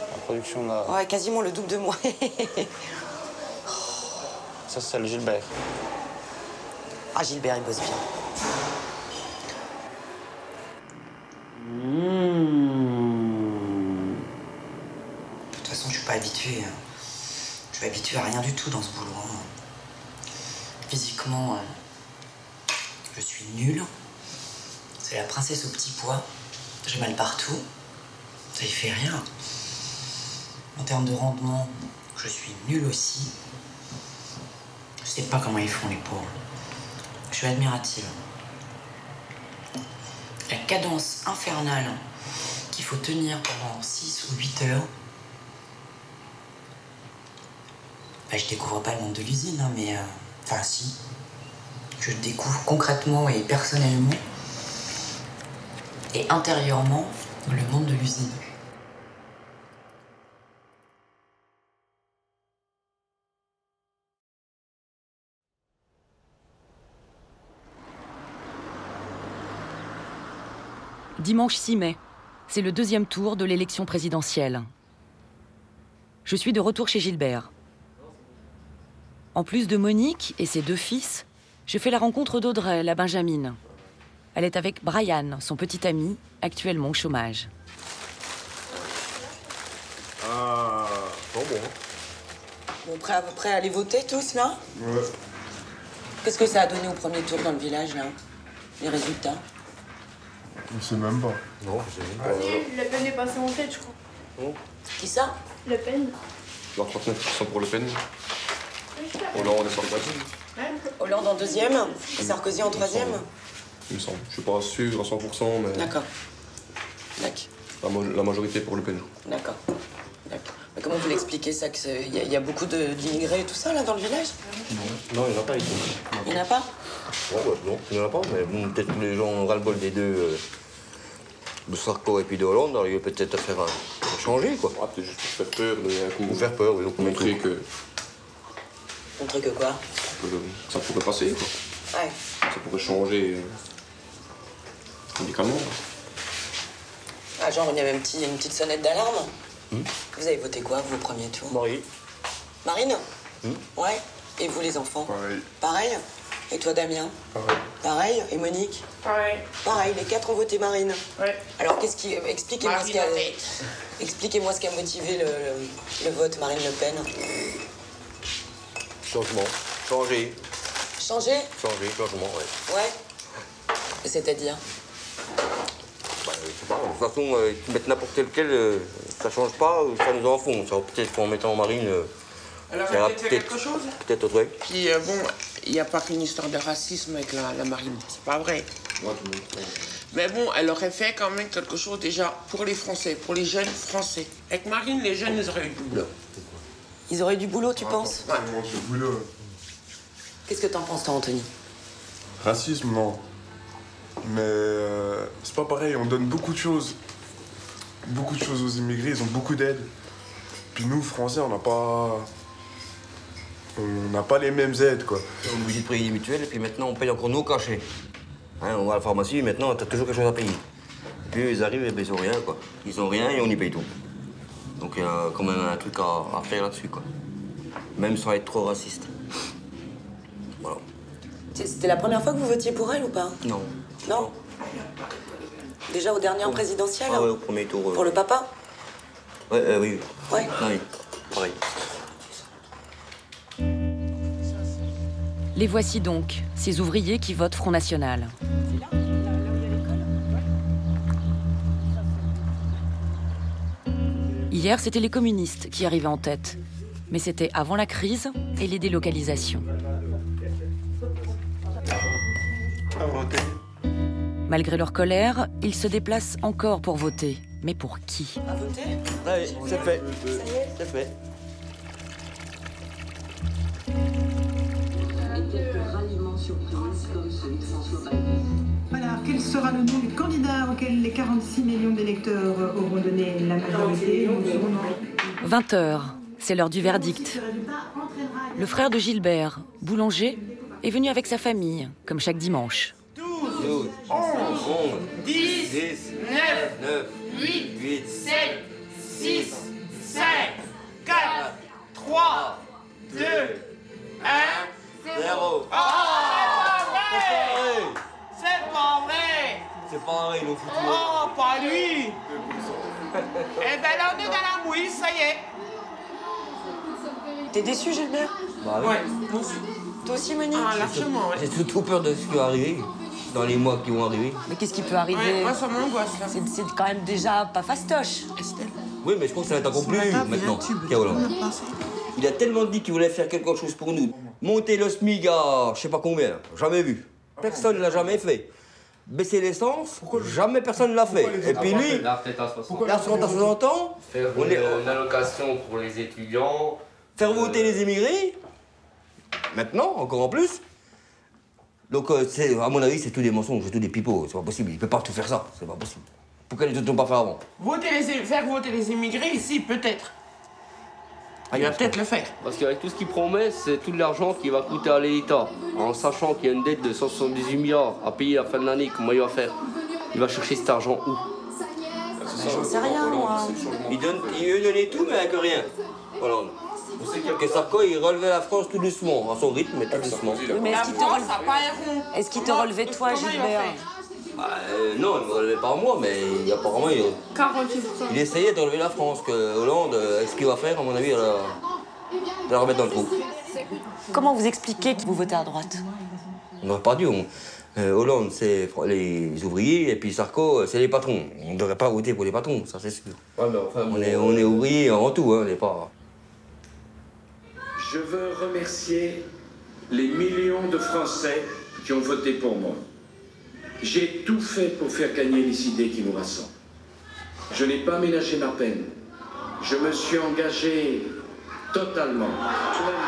La production là. Ouais, quasiment le double de moi. Ça, c'est le Gilbert. Ah, Gilbert, il bosse bien. De toute façon, je suis pas habituée. Je suis habituée à rien du tout dans ce boulot. Physiquement, je suis nulle. C'est la princesse au petit pois. J'ai mal partout. Ça y fait rien. En termes de rendement, je suis nulle aussi. Je sais pas comment ils font, les pauvres. Je suis admirative. La cadence infernale qu'il faut tenir pendant 6 ou 8 heures. Je découvre pas le monde de l'usine, hein, mais... Enfin, si. Je découvre concrètement et personnellement et intérieurement le monde de l'usine. Dimanche 6 mai, c'est le deuxième tour de l'élection présidentielle. Je suis de retour chez Gilbert. En plus de Monique et ses 2 fils, je fais la rencontre d'Audrey, la Benjamine. Elle est avec Brian, son petit ami, actuellement au chômage. Bon, Bon, prêt à aller voter tous, là? Ouais. Qu'est-ce que ça a donné au premier tour dans le village, là? Les résultats? On sait même pas. Non, je sais pas. Le Pen est passé en tête, je crois. Qui ça? Le Pen. Alors 39% pour Le Pen. Hollande est sorti. Hollande en deuxième et Sarkozy en troisième? Il me semble. Je suis pas sûr à 100%, mais. D'accord. La majorité pour Le Pen. D'accord. Mais comment vous l'expliquez ça? Il y a beaucoup d'immigrés et tout ça, là, dans le village? Non, il n'y en a pas ici. Il n'y en a pas? Non, il n'y en a pas, mais bon, peut-être que les gens ont ras-le-bol des deux, de Sarko et puis de Hollande, alors il va peut-être faire changer, quoi. Ah, peut-être juste pour faire peur, donner un coup. Pour faire peur, oui. Donc montrer que. Montrer que quoi? Ça pourrait passer, quoi. Ouais. Ça pourrait changer radicalement. Ah, genre, il y avait une petite sonnette d'alarme? Vous avez voté quoi, vous, au premier tour? Marine? Ouais. Et vous, les enfants? Pareil. Pareil? Et toi, Damien? Pareil. Pareil? Et Monique? Pareil. Pareil, les 4 ont voté Marine. Ouais. Alors, expliquez-moi ce qui a... Expliquez-moi ce qui a motivé le vote Marine Le Pen. Changement. Changer. Changer? Changer, changement, ouais. Ouais. C'est-à-dire? Bah, je sais pas, de toute façon, mettre n'importe lequel, ça change pas, ça nous enfonce. Peut-être qu'en mettant Marine, Alors, ça va elle fait quelque chose? peut-être autre chose. Puis bon, il n'y a pas qu'une histoire de racisme avec la marine, c'est pas vrai. Mais bon, elle aurait fait quand même quelque chose déjà pour les Français, pour les jeunes Français. Avec Marine, les jeunes, ils auraient eu du boulot. Ils auraient eu du boulot, tu penses? Ouais. Du boulot. Qu'est-ce que t'en penses, toi, Anthony? Racisme, non. Mais c'est pas pareil, on donne beaucoup de choses. Beaucoup de choses aux immigrés, ils ont beaucoup d'aide. Puis nous, Français, on n'a pas les mêmes aides, quoi. On est obligé de payer des mutuelles et puis maintenant, on paye encore nos cachets. Hein, on va à la pharmacie, maintenant, t'as toujours quelque chose à payer. Et puis ils arrivent et ben, ils ont rien, quoi. Ils ont rien et on y paye tout. Donc il y a quand même un truc à faire là-dessus, quoi. Même sans être trop raciste. Voilà. C'était la première fois que vous votiez pour elle ou pas? Non. Non? Déjà aux dernières présidentielles? Ah ouais, au premier tour. Pour le papa? Ouais, oui. Ouais. Oui, pareil. Les voici donc, ces ouvriers qui votent Front National. Hier, c'était les communistes qui arrivaient en tête. Mais c'était avant la crise et les délocalisations. Malgré leur colère, ils se déplacent encore pour voter. Mais pour qui? À voter? Ouais, c'est fait. C'est fait. Voilà, quel sera le nom du candidat auquel les 46 millions d'électeurs auront donné la majorité? 20h, c'est l'heure du verdict. Le frère de Gilbert, boulanger, est venu avec sa famille, comme chaque dimanche. 12, 11, 10, 9, 8, 7, 6, 5, 4, 3, 2, 1, 0. C'est pas vrai! C'est pareil, nos foutus. Oh, pas lui! Eh ben là, on est dans la mouise, ça y est. T'es déçu, Gilbert? Bah oui. Ouais, moi aussi. Toi aussi, Monique? Ah, largement, ouais. J'ai surtout peur de ce qui va arriver dans les mois qui vont arriver. Mais qu'est-ce qui peut arriver? Ouais, moi, ça m'angoisse, là. C'est quand même déjà pas fastoche. Estelle. Oui, mais je pense que ça va être encore plus maintenant. Il a tellement dit qu'il voulait faire quelque chose pour nous. Monter le SMIC à je sais pas combien, jamais vu. Personne ne l'a jamais fait. Baisser l'essence, jamais personne ne l'a fait. Et puis lui, la retraite à 60 la retraite à 60 ans, faire une allocation pour les étudiants. Faire voter les immigrés, maintenant, encore en plus. Donc, à mon avis, c'est tout des mensonges, c'est tout des pipeaux. C'est pas possible, il peut pas tout faire ça, c'est pas possible. Pourquoi ils ne l'ont pas fait avant? Faire voter les immigrés ici, peut-être. Il va peut-être le faire. Parce qu'avec tout ce qu'il promet, c'est tout l'argent qui va coûter à l'État. En sachant qu'il y a une dette de 178 milliards à payer à la fin de l'année, comment il va faire? Il va chercher cet argent où? J'en sais rien, moi. Il veut donner tout, mais avec rien. Hollande. On sait que Sarko, il relevait la France tout doucement, à son rythme, mais tout doucement. Mais est-ce qu'il te relevait toi, Gilbert? Non, il ne me relevait pas moi, mais apparemment, il essayait de relever la France. Que Hollande, ce qu'il va faire, à mon avis, de la remettre dans le trou. Comment vous expliquez que vous votez à droite? On n'aurait pas dû. Hollande, c'est les ouvriers, et puis Sarko, c'est les patrons. On ne devrait pas voter pour les patrons, ça c'est sûr. Ouais, mais enfin, on est ouvriers en tout, hein, on n'est pas... Je veux remercier les millions de Français qui ont voté pour moi. J'ai tout fait pour faire gagner les idées qui nous rassemblent. Je n'ai pas ménagé ma peine. Je me suis engagé totalement, pleinement.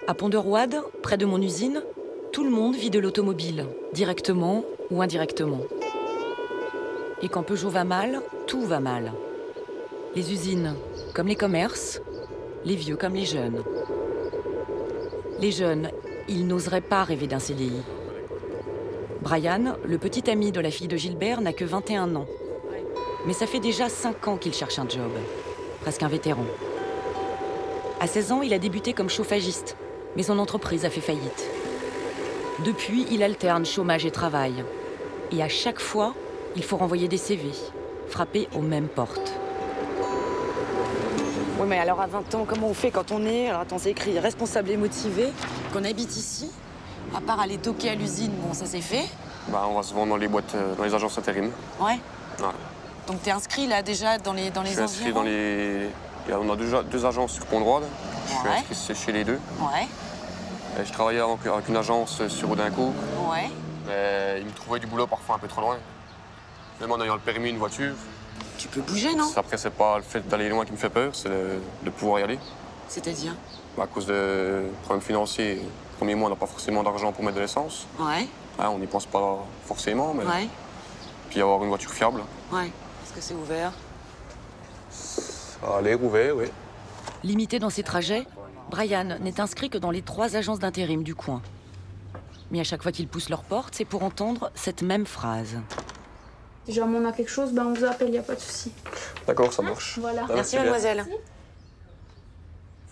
À Pont-de-Roide, près de mon usine, tout le monde vit de l'automobile, directement ou indirectement. Et quand Peugeot va mal, tout va mal. Les usines, comme les commerces, les vieux comme les jeunes. Les jeunes, ils n'oseraient pas rêver d'un CDI. Brian, le petit ami de la fille de Gilbert, n'a que 21 ans. Mais ça fait déjà 5 ans qu'il cherche un job, presque un vétéran. À 16 ans, il a débuté comme chauffagiste, mais son entreprise a fait faillite. Depuis, il alterne chômage et travail. Et à chaque fois, il faut renvoyer des CV, frapper aux mêmes portes. Oui, mais alors à 20 ans, comment on fait quand on est... Alors attends, c'est écrit responsable et motivé, qu'on habite ici, à part aller toquer à l'usine, bon, ça c'est fait. Bah, on va se vendre dans les boîtes, dans les agences intérim. Ouais. Ouais. Donc t'es inscrit là déjà dans les Je suis inscrit dans les... On a déjà 2 agences sur Pont-de-Roide. Je suis inscrit chez les 2. Ouais. Et je travaillais avant avec une agence sur Audincourt. Ouais. Mais ils me trouvaient du boulot parfois un peu trop loin. Même en ayant le permis, une voiture. Tu peux bouger, non? Après, c'est pas le fait d'aller loin qui me fait peur, c'est de pouvoir y aller. C'est-à-dire? Bah, à cause de problèmes financiers. Le premier mois, on n'a pas forcément d'argent pour mettre de l'essence. Ouais. Ouais, on n'y pense pas forcément, mais... Ouais. Puis avoir une voiture fiable. Ouais. Est-ce que c'est ouvert? Ça a l'air ouvert, oui. Limité dans ses trajets, Brian n'est inscrit que dans les 3 agences d'intérim du coin. Mais à chaque fois qu'ils poussent leur porte, c'est pour entendre cette même phrase. Si jamais on a quelque chose, ben on vous appelle, y a pas de souci. D'accord, ça marche. Voilà. Merci, mademoiselle.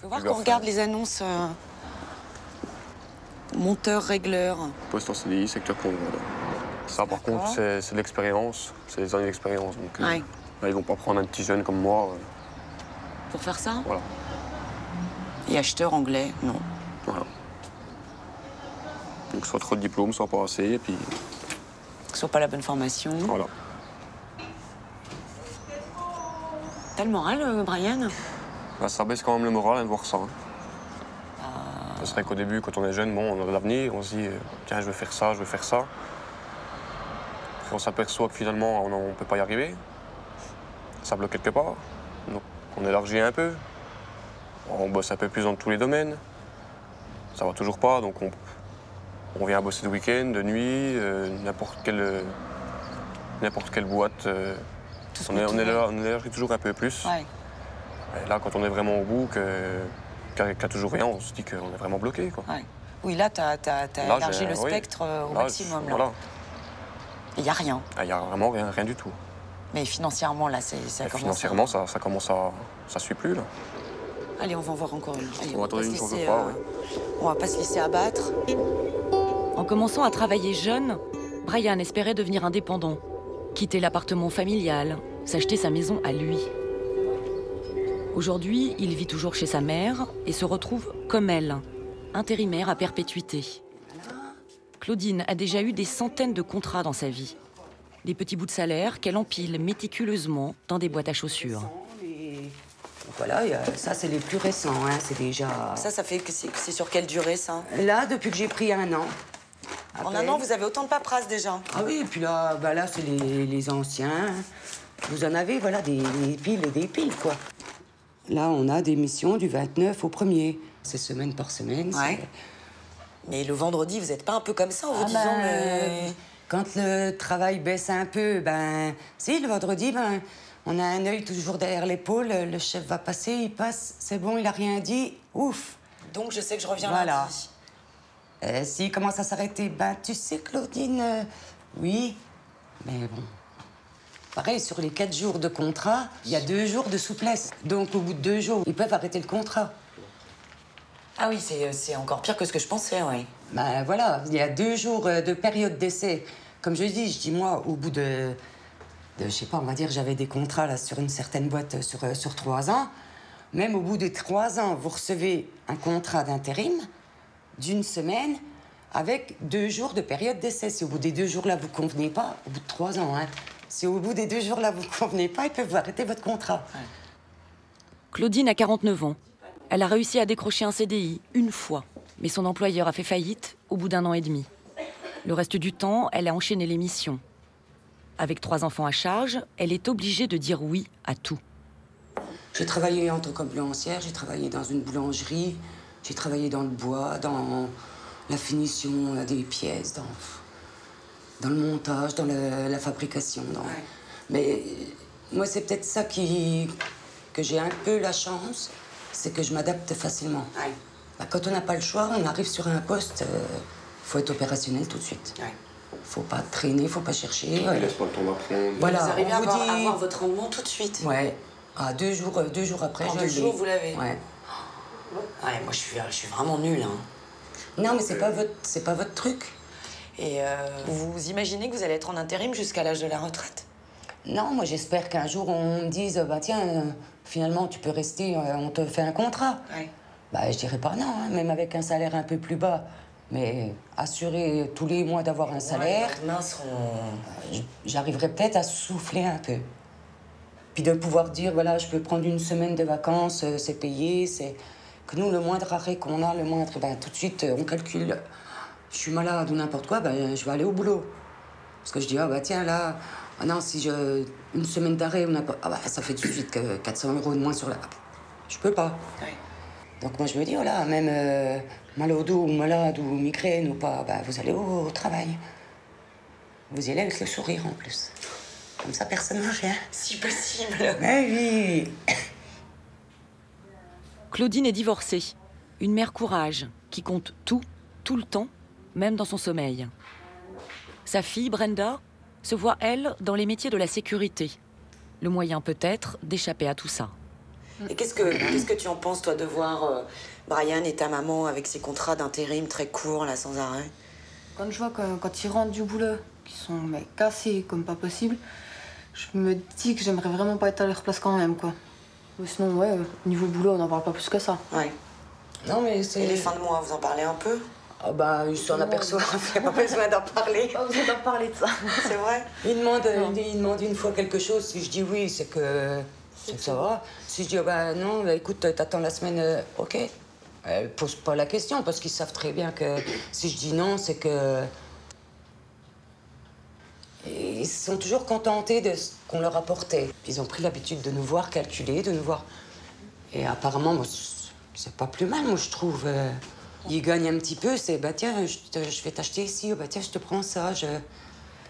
Faut voir qu'on regarde les annonces monteur, régleur. Poste en CDI, secteur Pont-de-Roide. Ça, par contre, c'est de l'expérience. C'est des années d'expérience. Donc, ouais. Là, ils vont pas prendre un petit jeune comme moi. Pour faire ça? Voilà. Et acheteur anglais, non. Voilà. Donc, soit trop de diplômes, soit pas assez, et puis... Soit pas la bonne formation. Voilà. T'as le moral, Brian? Bah, ça baisse quand même le moral, hein, de voir ça. Hein. C'est vrai qu'au début, quand on est jeune, bon, on a de l'avenir, on se dit, tiens, je vais faire ça, je vais faire ça. Puis on s'aperçoit que finalement, on ne peut pas y arriver. Ça bloque quelque part. Donc, on élargit un peu. On bosse un peu plus dans tous les domaines. Ça va toujours pas, donc on vient bosser de week-end, de nuit, n'importe quelle boîte. On élargit toujours un peu plus. Ouais. Et là, quand on est vraiment au bout, qu'il n'y a toujours rien, on se dit qu'on est vraiment bloqué, quoi. Ouais. Oui, là, t'as élargi le spectre au maximum. Voilà. Il n'y a rien. Il n'y a vraiment rien du tout. Mais financièrement, là, ça commence. Financièrement, ça commence à... Ça suit plus, là. Allez, on va en voir encore une. Allez, on va attendre une chose laisser, pas, oui. On va pas se laisser abattre. En commençant à travailler jeune, Brian espérait devenir indépendant, quitter l'appartement familial, s'acheter sa maison à lui. Aujourd'hui, il vit toujours chez sa mère et se retrouve comme elle, intérimaire à perpétuité. Claudine a déjà eu des centaines de contrats dans sa vie. Des petits bouts de salaire qu'elle empile méticuleusement dans des boîtes à chaussures. Voilà, ça c'est les plus récents, hein, c'est déjà... Ça fait que c'est sur quelle durée, ça? Là, depuis que j'ai pris 1 an. En 1 an, vous avez autant de paperasse déjà? Ah oui, et puis là, là c'est les anciens. Vous en avez, voilà, des piles et des piles, quoi. Là, on a des missions du 29 au 1er. C'est semaine par semaine. Ouais. Mais le vendredi, vous n'êtes pas un peu comme ça en vous disant... Quand le travail baisse un peu, si, le vendredi, on a un œil toujours derrière l'épaule, le chef va passer, il passe, c'est bon, il a rien dit, ouf. Donc je sais que je reviens voilà. lundi. S'il commence à s'arrêter, tu sais, Claudine, oui, mais bon. Pareil, sur les 4 jours de contrat, il y a 2 jours de souplesse. Donc au bout de 2 jours, ils peuvent arrêter le contrat. Ah oui, c'est encore pire que ce que je pensais, oui. Ben voilà, il y a 2 jours de période d'essai. Comme je dis moi, au bout de je sais pas, on va dire, j'avais des contrats là, sur une certaine boîte sur 3 ans. Même au bout de 3 ans, vous recevez un contrat d'intérim d'1 semaine avec 2 jours de période d'essai. Si au bout des 2 jours-là, vous ne convenez pas, au bout de 3 ans, hein, si au bout des 2 jours-là, vous ne convenez pas, ils peuvent vous arrêter votre contrat. Ouais. Claudine a 49 ans. Elle a réussi à décrocher un CDI une fois, mais son employeur a fait faillite au bout d'1 an et demi. Le reste du temps, elle a enchaîné les missions. Avec 3 enfants à charge, elle est obligée de dire oui à tout. J'ai travaillé en tant qu'ambulancière, j'ai travaillé dans une boulangerie, j'ai travaillé dans le bois, dans la finition des pièces, dans le montage, dans la fabrication. Ouais. Mais moi, c'est peut-être ça que j'ai un peu la chance, c'est que je m'adapte facilement. Ouais. Bah, quand on n'a pas le choix, on arrive sur un poste, faut être opérationnel tout de suite. Ouais. Faut pas traîner, faut pas chercher. Ouais. Laisse pas le temps d'apprendre. Voilà, vous arrivez à avoir votre rendement tout de suite. Ouais. Ah, 2 jours après, en 2 jours, vous l'avez. Ouais. Ouais, moi, je suis vraiment nulle. Hein. Non, mais c'est pas votre truc. Et vous imaginez que vous allez être en intérim jusqu'à l'âge de la retraite? Non, moi, j'espère qu'un jour, on me dise, bah tiens, finalement, tu peux rester, on te fait un contrat. Ouais. Bah, je dirais pas non, hein, même avec un salaire un peu plus bas. Mais assurer tous les mois d'avoir un salaire, j'arriverai peut-être à souffler un peu. Puis de pouvoir dire, voilà, je peux prendre 1 semaine de vacances, c'est payé, c'est... Que nous, le moindre arrêt qu'on a, tout de suite, on calcule. Je suis malade ou n'importe quoi, je vais aller au boulot. Parce que je dis, tiens, là, non, si je... 1 semaine d'arrêt ou n'importe... ça fait tout de suite 400 € de moins sur la... Je peux pas. Ouais. Donc moi, je me dis, voilà, même mal au dos ou malade ou migraine ou pas, vous allez au travail. Vous y allez avec le sourire, en plus. Comme ça, personne n'a rien. Si possible. Mais oui. Claudine est divorcée. Une mère courage, qui compte tout le temps, même dans son sommeil. Sa fille, Brenda, se voit, elle, dans les métiers de la sécurité. Le moyen, peut-être, d'échapper à tout ça. Et qu'est-ce que tu en penses, toi, de voir Brian et ta maman avec ces contrats d'intérim très courts, là, sans arrêt? Quand je vois quand ils rentrent du boulot, qu'ils sont cassés comme pas possible, je me dis que j'aimerais vraiment pas être à leur place quand même, quoi. Mais sinon, ouais, niveau boulot, on n'en parle pas plus que ça. Ouais. Non, mais c'est... Et les fins de mois, vous en parlez un peu? Ah ils s'en aperçoivent, il n'y a pas besoin d'en parler. Pas besoin d'en parler de ça. C'est vrai? Il demande une fois quelque chose, si je dis oui, c'est que ça va. Si je dis non, écoute, t'attends la semaine, ok. Elle pose pas la question, parce qu'ils savent très bien que si je dis non, c'est que... Et ils sont toujours contentés de ce qu'on leur apportait. Ils ont pris l'habitude de nous voir calculer, de nous voir... Et apparemment, moi, c'est pas plus mal, moi, je trouve. Ils gagnent un petit peu, c'est, tiens, je vais t'acheter ici, tiens, je te prends ça,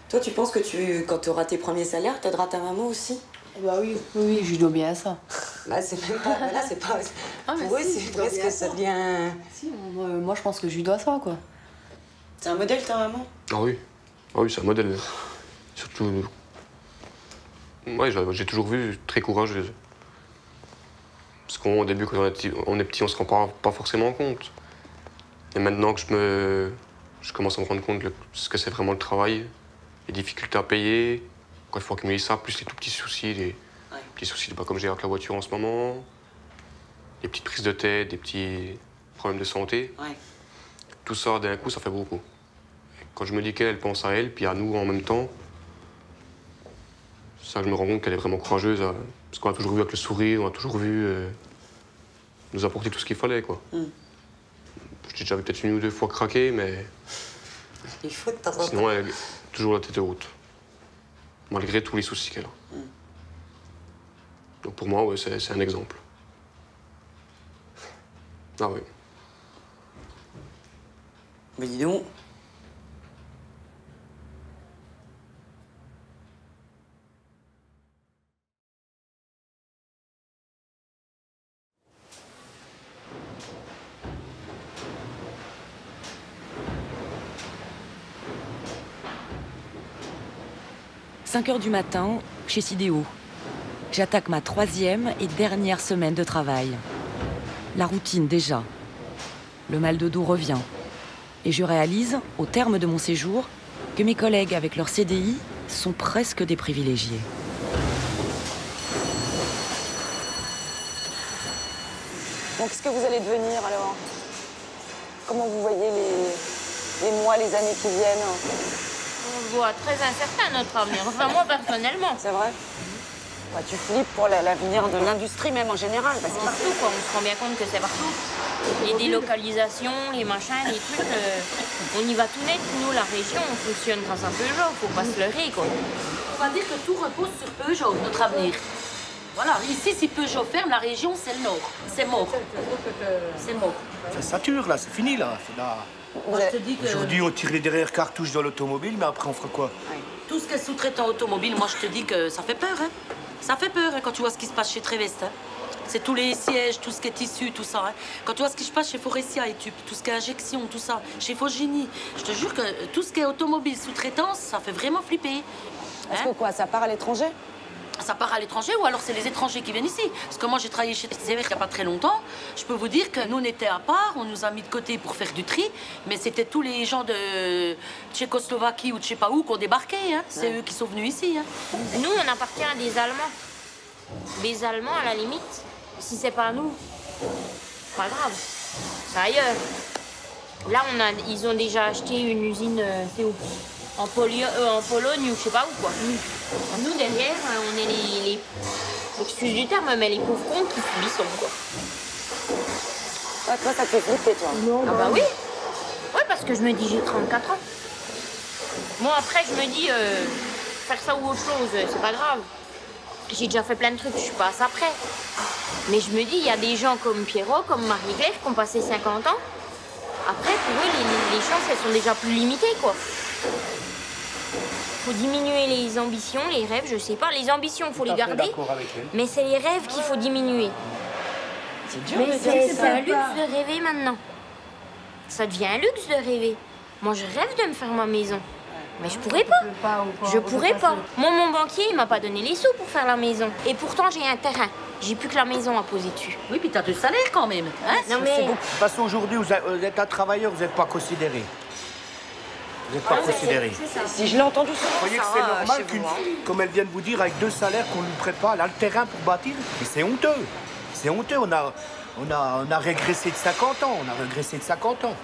Toi, tu penses que quand tu auras tes premiers salaires, t'aideras ta maman aussi? Oui, je lui dois bien ça. C'est même pas... Là, c'est pas... Pour eux, c'est presque que ça devient... Si, moi, je pense que je lui dois ça, quoi. C'est un modèle, ta maman? Ah oui. Ah oui, c'est un modèle. Surtout... Ouais, j'ai toujours vu très courageuse. Parce qu'au début, quand on est petit, on se rend pas forcément compte. Et maintenant que je commence à me rendre compte de ce que c'est vraiment le travail, les difficultés à payer, quand il faut accumuler ça, plus les tout petits soucis, petits soucis comme j'ai avec la voiture en ce moment, les petites prises de tête, des petits problèmes de santé. Ouais. Tout ça, d'un coup, ça fait beaucoup. Et quand je me dis qu'elle pense à elle, puis à nous en même temps, ça, je me rends compte qu'elle est vraiment courageuse. Parce qu'on a toujours vu avec le sourire, on a toujours vu nous apporter tout ce qu'il fallait, quoi. J'ai déjà peut-être 1 ou 2 fois craqué, mais... Il faut de temps en temps. Sinon, elle est toujours la tête haute. Malgré tous les soucis qu'elle a. Donc pour moi, ouais, c'est un exemple. Ah oui. Mais dis donc. « 5 h du matin, chez Sidéo. J'attaque ma 3e et dernière semaine de travail. La routine déjà. le mal de dos revient. Et je réalise, au terme de mon séjour, que mes collègues avec leur CDI sont presque des privilégiés. Donc, qu'est-ce que vous allez devenir alors? Comment vous voyez les mois, les années qui viennent? On voit très incertain notre avenir, enfin moi personnellement. C'est vrai? Bah, tu flippes pour l'avenir de l'industrie même en général. Parce que partout, quoi. On se rend bien compte que c'est partout. Les délocalisations, les machins, les trucs, on y va tout net. Nous, la région, on fonctionne grâce à Peugeot, faut pas se leurrer, quoi. On va dire que tout repose sur Peugeot, notre avenir. Voilà, ici, si Peugeot ferme, la région, c'est le nord. C'est mort. C'est mort. Ça sature, là, c'est fini, là. Moi, je te dis que... Aujourd'hui, on tire les derrière cartouches dans l'automobile, mais après, on fera quoi? Tout ce qui est sous-traitant automobile, moi, je te dis que ça fait peur, hein. Ça fait peur, hein, quand tu vois ce qui se passe chez Trévest, hein. C'est tous les sièges, tout ce qui est tissu, tout ça. Hein. Quand tu vois ce qui se passe chez Forestia et tout ce qui est injection, tout ça, chez Fogini, je te jure que tout ce qui est automobile sous-traitance, ça fait vraiment flipper. Parce que quoi, ça part à l'étranger? Ça part à l'étranger ou alors c'est les étrangers qui viennent ici. Parce que moi j'ai travaillé chez Sever il n'y a pas très longtemps. Je peux vous dire que nous on était à part, on nous a mis de côté pour faire du tri, mais c'était tous les gens de Tchécoslovaquie ou de je sais pas où qui ont débarqué. Hein. C'est eux qui sont venus ici. Hein. Nous on appartient à des Allemands. Les Allemands à la limite, si c'est pas nous, pas grave, c'est ailleurs. Là ils ont déjà acheté une usine, c'est où? En Pologne ou je sais pas où quoi. Nous derrière, on est les excuse du terme, mais les pauvres cons qui subissent quoi. Ah, toi, ça te fait flipper, toi? Non, ah bah oui. Oui, parce que je me dis, j'ai 34 ans. Moi, après, je me dis, faire ça ou autre chose, c'est pas grave. J'ai déjà fait plein de trucs, je suis pas à ça près. Mais je me dis, il y a des gens comme Pierrot, comme Marie-Glaive, qui ont passé 50 ans. Après, pour eux, les chances, elles sont déjà plus limitées, quoi. Faut diminuer les ambitions, les rêves, je sais pas. Les ambitions, faut les garder, mais c'est les rêves qu'il faut diminuer. C'est dur, mais c'est un luxe de rêver maintenant. Ça devient un luxe de rêver. Moi, je rêve de me faire ma maison. Mais je pourrais pas. Je pourrais pas. Moi, mon banquier, il m'a pas donné les sous pour faire la maison. Et pourtant, j'ai un terrain. J'ai plus que la maison à poser dessus. Oui, puis t'as du salaire quand même. Hein? Non, mais... Parce qu'aujourd'hui, vous êtes un travailleur, vous n'êtes pas considéré. Vous n'êtes pas considéré. Si je l'ai entendu souvent, vous voyez que c'est normal qu'une, comme elle vient de vous dire, avec 2 salaires qu'on ne lui prête pas, là, le terrain pour bâtir, mais c'est honteux. C'est honteux. On a régressé de 50 ans. On a régressé de 50 ans.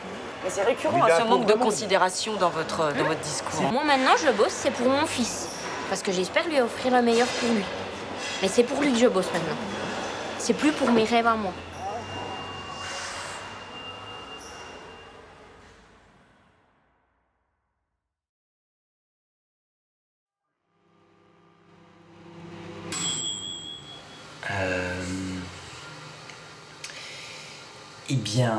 Mais c'est récurrent, ce manque de considération dans votre discours. Moi, maintenant, je bosse, c'est pour mon fils. Parce que j'espère lui offrir le meilleur pour lui. Mais c'est pour lui que je bosse maintenant. C'est plus pour mes rêves à moi. Eh bien,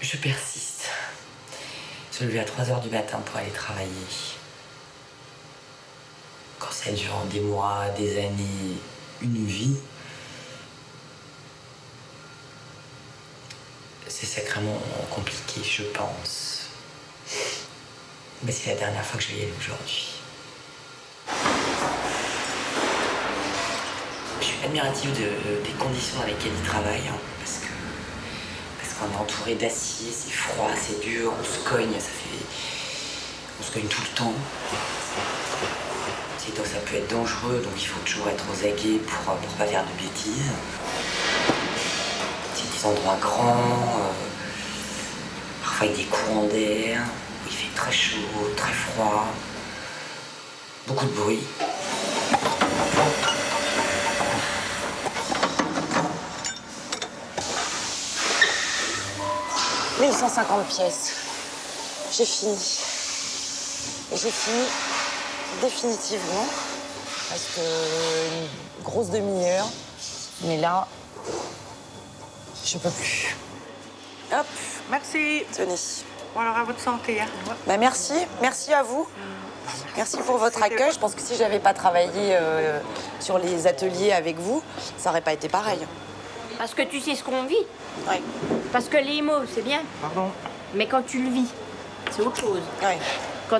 je persiste. Se lever à 3h du matin pour aller travailler. Quand ça dure des mois, des années, une vie, c'est sacrément compliqué, je pense. Mais c'est la dernière fois que je vais y aller aujourd'hui. Je suis admirative des conditions dans lesquelles ils travaillent, hein, parce qu'on est entouré d'acier, c'est froid, c'est dur, on se cogne, on se cogne tout le temps. Donc ça peut être dangereux, donc il faut toujours être aux aguets pour pas faire de bêtises. C'est des endroits grands, parfois avec des courants d'air, où il fait très chaud, très froid, beaucoup de bruit. 1150 pièces. J'ai fini. Et j'ai fini définitivement. Parce que une grosse demi-heure. Mais là, je peux plus. Hop. Merci. Tenez. Bon, alors à votre santé. Hein. Bah, merci. Merci à vous. Merci pour votre accueil. Je pense que si j'avais pas travaillé sur les ateliers avec vous, ça aurait pas été pareil. Parce que tu sais ce qu'on vit. Ouais. Parce que les mots, c'est bien. Pardon. Mais quand tu le vis, c'est autre chose. Ouais. Quand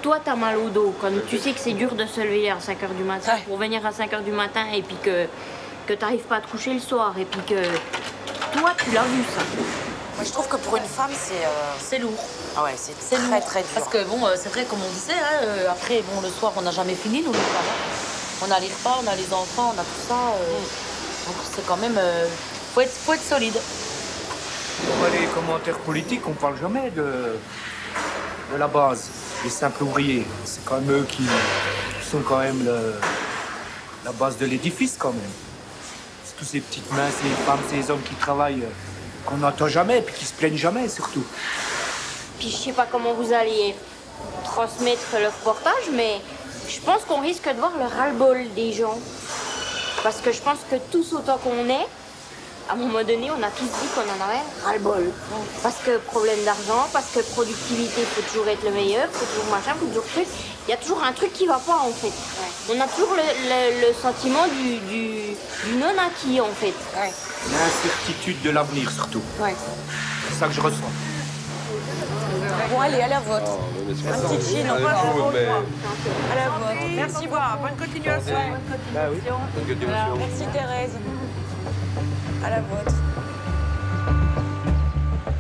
toi, t'as mal au dos, quand tu sais que c'est dur de se lever à 5h du matin, pour venir à 5h du matin, et puis que t'arrives pas à te coucher le soir, et puis que toi, tu l'as vu, ça. Moi, je trouve que pour une femme, c'est lourd. Ah ouais, c'est très, très dur. Parce que, bon, c'est vrai, comme on disait, hein, après, bon, le soir, on n'a jamais fini, nous, les femmes. On a les repas, on a les enfants, on a tout ça. Donc, c'est quand même... faut être solide. Dans les commentaires politiques, on parle jamais de la base, des simples ouvriers. C'est quand même eux qui sont quand même la base de l'édifice, quand même. C'est tous ces petites mains, ces femmes, ces hommes qui travaillent, qu'on n'entend jamais, puis qui se plaignent jamais, surtout. Puis je sais pas comment vous allez transmettre le reportage, mais je pense qu'on risque de voir le ras-le-bol des gens. Parce que je pense que tous autant qu'on est, à un moment donné, on a tous dit qu'on en avait ras-le-bol. Parce que problème d'argent, parce que productivité, il faut toujours être le meilleur, il faut toujours machin, il faut toujours truc. Il y a toujours un truc qui va pas, en fait. Ouais. On a toujours le sentiment du non-acquis, en fait. Ouais. L'incertitude de l'avenir, surtout. Ouais. C'est ça que je ressens. Bon, allez, à la vôtre. Un petit chill, on va à la vôtre. Merci beaucoup. Bonne continuation. Bah oui. Bonne continuation. Merci Thérèse. À la vôtre.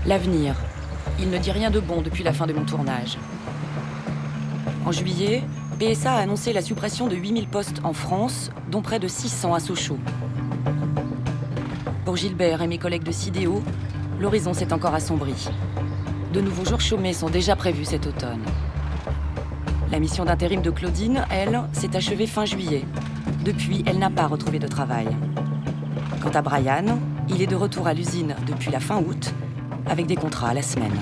L'avenir. Il ne dit rien de bon depuis la fin de mon tournage. En juillet, PSA a annoncé la suppression de 8000 postes en France, dont près de 600 à Sochaux. Pour Gilbert et mes collègues de Sidéo, l'horizon s'est encore assombri. De nouveaux jours chômés sont déjà prévus cet automne. La mission d'intérim de Claudine, elle, s'est achevée fin juillet. Depuis, elle n'a pas retrouvé de travail. Quant à Brian, il est de retour à l'usine depuis la fin août, avec des contrats à la semaine.